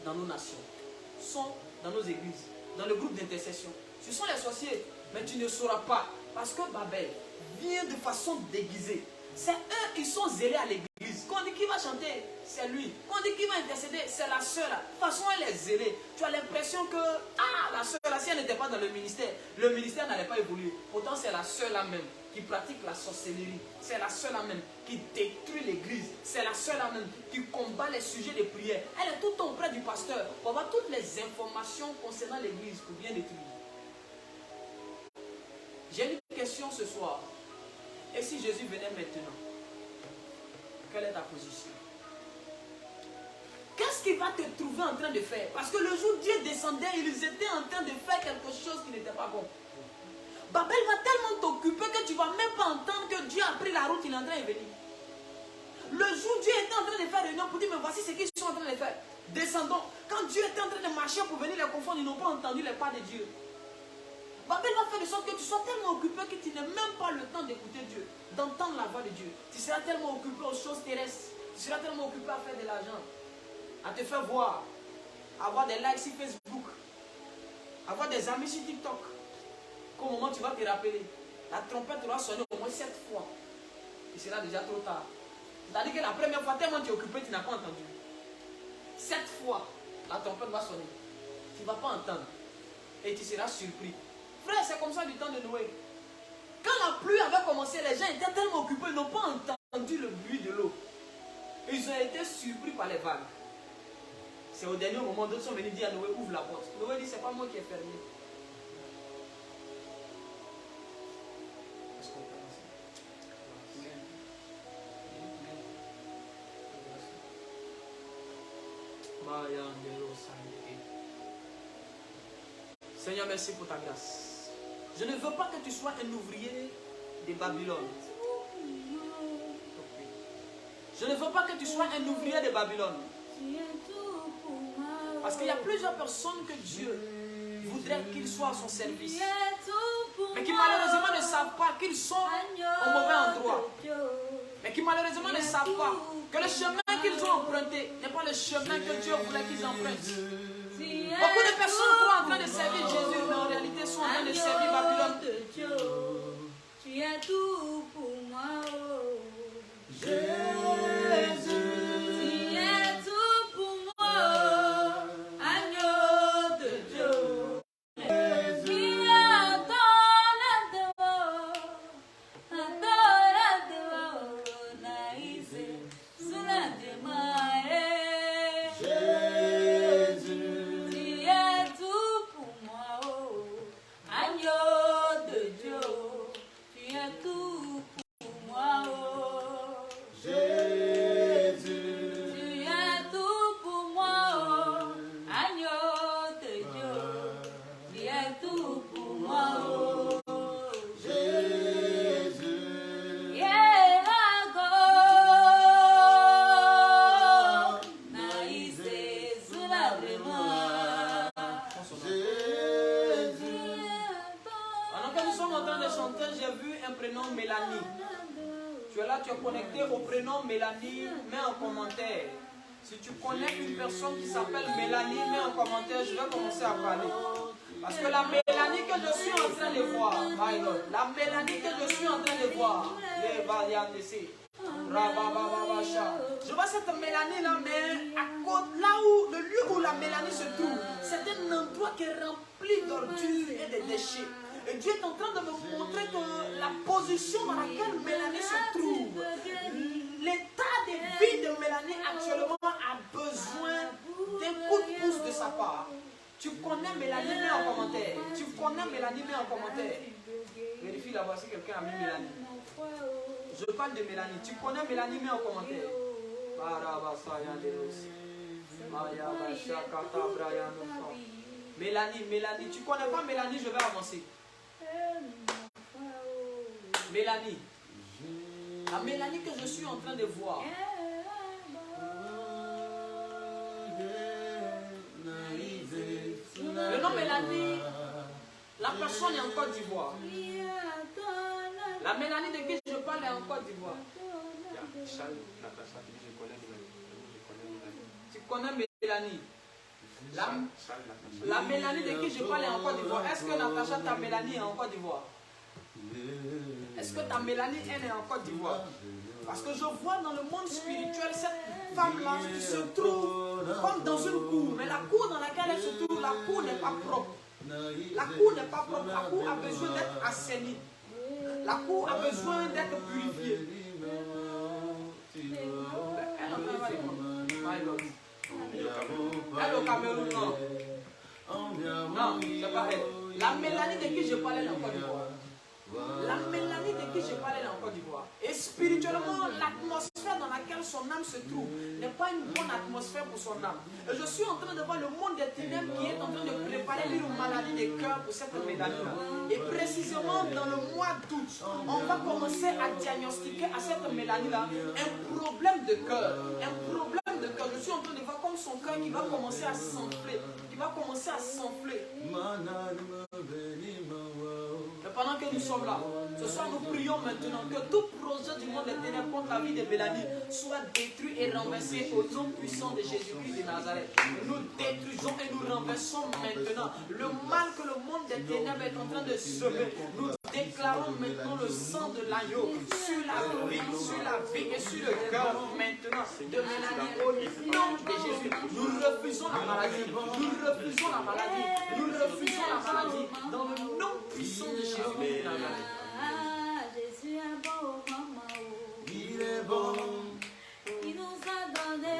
dans nos nations, sont dans nos églises, dans le groupe d'intercession. Ce sont les sorciers, mais tu ne sauras pas. Parce que Babel vient de façon déguisée. C'est eux qui sont zélés à l'église. Quand on dit qui va chanter, c'est lui. Quand on dit qui va intercéder, c'est la soeur. De toute façon, elle est zélée. Tu as l'impression que, la soeur là, si elle n'était pas dans le ministère n'allait pas évoluer. Pourtant, c'est la soeur là même qui pratique la sorcellerie. C'est la soeur là même qui détruit l'église. C'est la soeur là même qui combat les sujets de prière. Elle est tout le temps auprès du pasteur pour avoir toutes les informations concernant l'église pour bien détruire. J'ai une question ce soir. Et si Jésus venait maintenant, quelle est ta position? Qu'est-ce qu'il va te trouver en train de faire? Parce que le jour où Dieu descendait, ils étaient en train de faire quelque chose qui n'était pas bon. Babel va tellement t'occuper que tu ne vas même pas entendre que Dieu a pris la route, il est en train de venir. Le jour où Dieu était en train de faire réunion pour dire, mais voici ce qu'ils sont en train de faire. Descendons. Quand Dieu était en train de marcher pour venir les confondre, ils n'ont pas entendu les pas de Dieu. Babel va faire de sorte que tu sois tellement occupé que tu n'aies même pas le temps d'écouter Dieu, d'entendre la voix de Dieu. Tu seras tellement occupé aux choses terrestres, tu seras tellement occupé à faire de l'argent, à te faire voir, à avoir des likes sur Facebook, à avoir des amis sur TikTok. Qu'au moment où tu vas te rappeler, la trompette va sonner au moins 7 fois. Il sera déjà trop tard. C'est-à-dire que la première fois, tellement tu es occupé, tu n'as pas entendu. 7 fois, la trompette va sonner. Tu ne vas pas entendre. et tu seras surpris. Frère, c'est comme ça du temps de Noé. Quand la pluie avait commencé, les gens étaient tellement occupés, ils n'ont pas entendu le bruit de l'eau. Ils ont été surpris par les vagues. C'est au dernier moment, d'autres sont venus dire à Noé, ouvre la porte. Noé dit, c'est pas moi qui ai fermé. Est-ce qu'on peut avancer? Seigneur, merci pour ta grâce. Je ne veux pas que tu sois un ouvrier de Babylone. Je ne veux pas que tu sois un ouvrier de Babylone. Parce qu'il y a plusieurs personnes que Dieu voudrait qu'ils soient à son service. Mais qui malheureusement ne savent pas qu'ils sont au mauvais endroit. Mais qui malheureusement ne savent pas que le chemin qu'ils ont emprunté n'est pas le chemin que Dieu voulait qu'ils empruntent. Beaucoup de personnes croient en train de servir Jésus, mais en réalité sont en train de servir Babylone. Tu es tout pour moi, oh. Jésus. Tu es tout pour moi, agneau de Dieu. Qui tu es connecté au prénom Mélanie, mets en commentaire. Si tu connais une personne qui s'appelle Mélanie, mets en commentaire, je vais commencer à parler. Parce que la Mélanie que je suis en train de voir, my God, la Mélanie que je suis en train de voir, je vois cette Mélanie là, mais à côté, là où, le lieu où la Mélanie se trouve, c'est un endroit qui est rempli d'ordures et de déchets. Et Dieu est en train de me montrer que la position dans laquelle Mélanie se trouve, l'état de vie de Mélanie actuellement a besoin d'un coup de pouce de sa part. Tu connais Mélanie, mets en commentaire. Tu connais Mélanie, mets en commentaire. Vérifie là-bas si quelqu'un a mis Mélanie. Je parle de Mélanie. Tu connais Mélanie, mets en commentaire. Mélanie, tu connais pas Mélanie, je vais avancer. Mélanie. La Mélanie que je suis en train de voir. Le nom Mélanie, la personne est en Côte d'Ivoire. La Mélanie de qui je parle est en Côte d'Ivoire. Tu connais Mélanie? La Mélanie de qui je parle est en Côte d'Ivoire. Est-ce que Natacha, ta Mélanie est en Côte d'Ivoire? Est-ce que ta Mélanie, elle est en Côte d'Ivoire? Parce que je vois dans le monde spirituel cette femme-là qui se trouve comme dans une cour. Mais la cour dans laquelle elle se trouve, la cour n'est pas propre. La cour n'est pas propre. La cour a besoin d'être assainie. La cour a besoin d'être purifiée. Elle au Cameroun, non. Non, c'est pas elle. La Mélanie de qui je parlais en Côte d'Ivoire. La Mélanie de qui je parlais en Côte d'Ivoire. Et spirituellement, l'atmosphère dans laquelle son âme se trouve n'est pas une bonne atmosphère pour son âme. Et je suis en train de voir le monde des ténèbres qui est en train de préparer une maladie de cœur pour cette Mélanie-là. Et précisément dans le mois d'août, on va commencer à diagnostiquer à cette Mélanie-là un problème de cœur. Un problème de cœur. Je suis en train de voir comme son cœur qui va commencer à s'enfler. Qui va commencer à s'enfler. Mais pendant que nous sommes là, ce soir nous prions maintenant que tout projet du monde des ténèbres contre la vie de Mélanie soit détruit et renversé au nom puissant de Jésus-Christ de Nazareth. Nous détruisons et nous renversons maintenant le mal que le monde des ténèbres est en train de semer. Nous déclarons maintenant le sang de l'agneau sur la vie et sur le cœur maintenant de Mélanie. Au nom de Jésus, nous refusons la maladie. Nous refusons la maladie. Nous refusons la maladie dans le nom puissant de Jésus. Jésus est bon, maman. Il est bon. Il nous a donné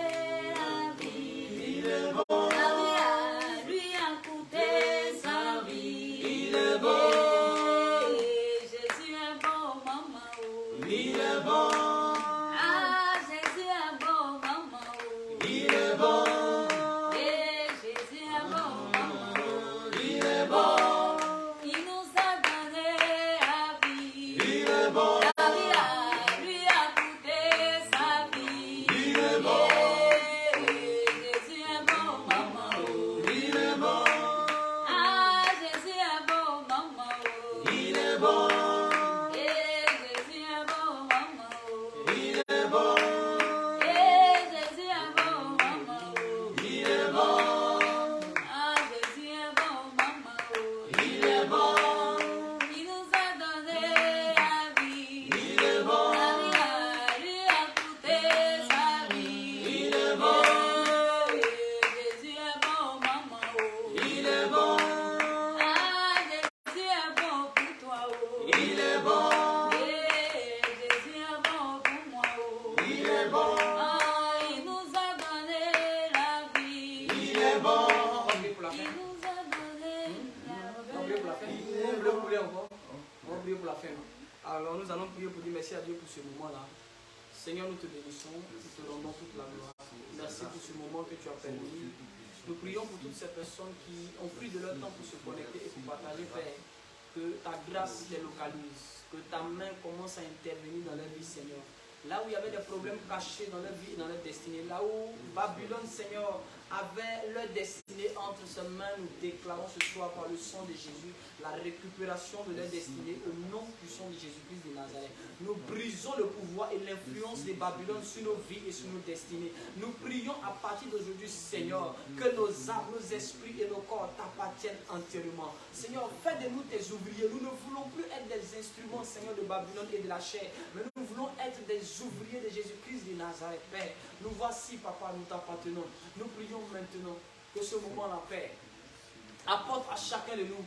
la vie. Il est bon. La vie lui a coûté sa vie. Il est bon. Jésus est bon, maman. Il est bon. Ah, Jésus est bon, maman. Il est bon. Jésus est bon, maman. Il est bon. Il nous a donné la vie. Il est bon. La vie lui a coûté sa vie. Il est bon. Jésus est bon, maman. Il est bon. Ah, Jésus est bon, maman. Il est bon. Jésus est bon, maman. Il est bon. Jésus est bon, maman. Il est bon. Ah, Jésus est bon, maman. Il est bon. Il nous a donné la vie. Il est bon. La vie lui a coûté sa vie. Il est bon. Jésus est bon, maman. Il est bon. Ah, Jésus est bon pour toi. Il est bon. Jésus est bon pour moi. Il est bon. Ah, il nous a donné la vie. Il est bon. On va prier pour la fin. Il nous a donné On va prier pour la fin. On veut prier encore. On va prier pour la fin. Alors nous allons prier pour dire merci à Dieu pour ce moment-là. Seigneur, nous te bénissons, nous te rendons toute la gloire. Merci pour ce moment que tu as permis. Nous prions pour toutes ces personnes qui ont pris de leur temps pour se connecter et pour partager, Père. Que ta grâce les localise, que ta main commence à intervenir dans leur vie, Seigneur. Là où il y avait des problèmes cachés dans leur vie et dans leur destinée, là où Babylone, Seigneur, avait leur destinée entre ses mains, nous déclarons ce soir par le sang de Jésus la récupération de leur destinée au nom puissant de Jésus-Christ de Nazareth. Nous brisons le pouvoir et l'influence de Babylone sur nos vies et sur nos destinées. Nous prions à partir d'aujourd'hui, Seigneur, que nos âmes, nos esprits et nos corps t'appartiennent entièrement. Seigneur, fais de nous tes ouvriers. Nous ne voulons plus être des instruments, Seigneur, de Babylone et de la chair, mais nous voulons être des ouvriers de Jésus-Christ de Nazareth, Père. Nous voici, Papa, nous t'appartenons. Nous prions maintenant que ce moment-là, Père, apporte à chacun de nous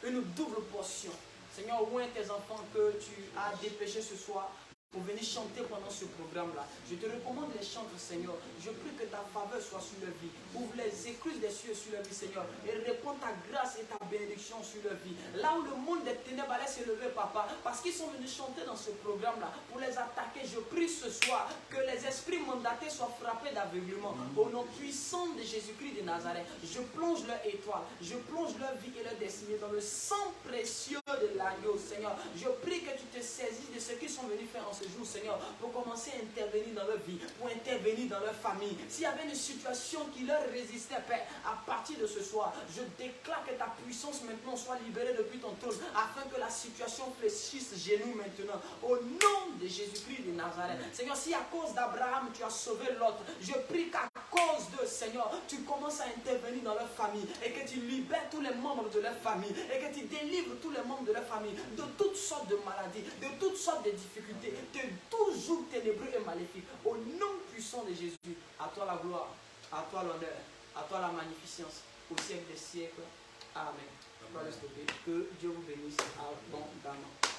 une double portion. Seigneur, oint tes enfants que tu as dépêchés ce soir pour venir chanter pendant ce programme-là. Je te recommande les chantres, Seigneur. Je prie que ta faveur soit sur leur vie. Ouvre les écluses des cieux sur leur vie, Seigneur. Et réponds ta grâce et ta bénédiction sur leur vie. Là où le monde des ténèbres allait se lever, Papa, parce qu'ils sont venus chanter dans ce programme-là, pour les attaquer, je prie ce soir que les esprits mandatés soient frappés d'aveuglement. Au nom puissant de Jésus-Christ de Nazareth, je plonge leur étoile, je plonge leur vie et leur destinée dans le sang précieux de l'agneau, Seigneur. Je prie que tu te saisisses de ce qu'ils sont venus faire en ce jour, Seigneur, pour commencer à intervenir dans leur vie, pour intervenir dans leur famille. S'il y avait une situation qui leur résistait, Père, à partir de ce soir, je déclare que ta puissance maintenant soit libérée depuis ton trône, afin que la situation fléchisse genoux maintenant, au nom de Jésus-Christ de Nazareth. Seigneur, si à cause d'Abraham tu as sauvé l'autre, je prie qu'à cause de, Seigneur, tu commences à intervenir dans leur famille et que tu libères tous les membres de leur famille et que tu délivres tous les membres de leur famille de toutes sortes de maladies, de toutes sortes de difficultés, de tout joug ténébreux et maléfique. Au nom puissant de Jésus, à toi la gloire, à toi l'honneur, à toi la magnificence, au siècle des siècles. Amen. Je vais le stopper. Que Dieu vous bénisse abondamment.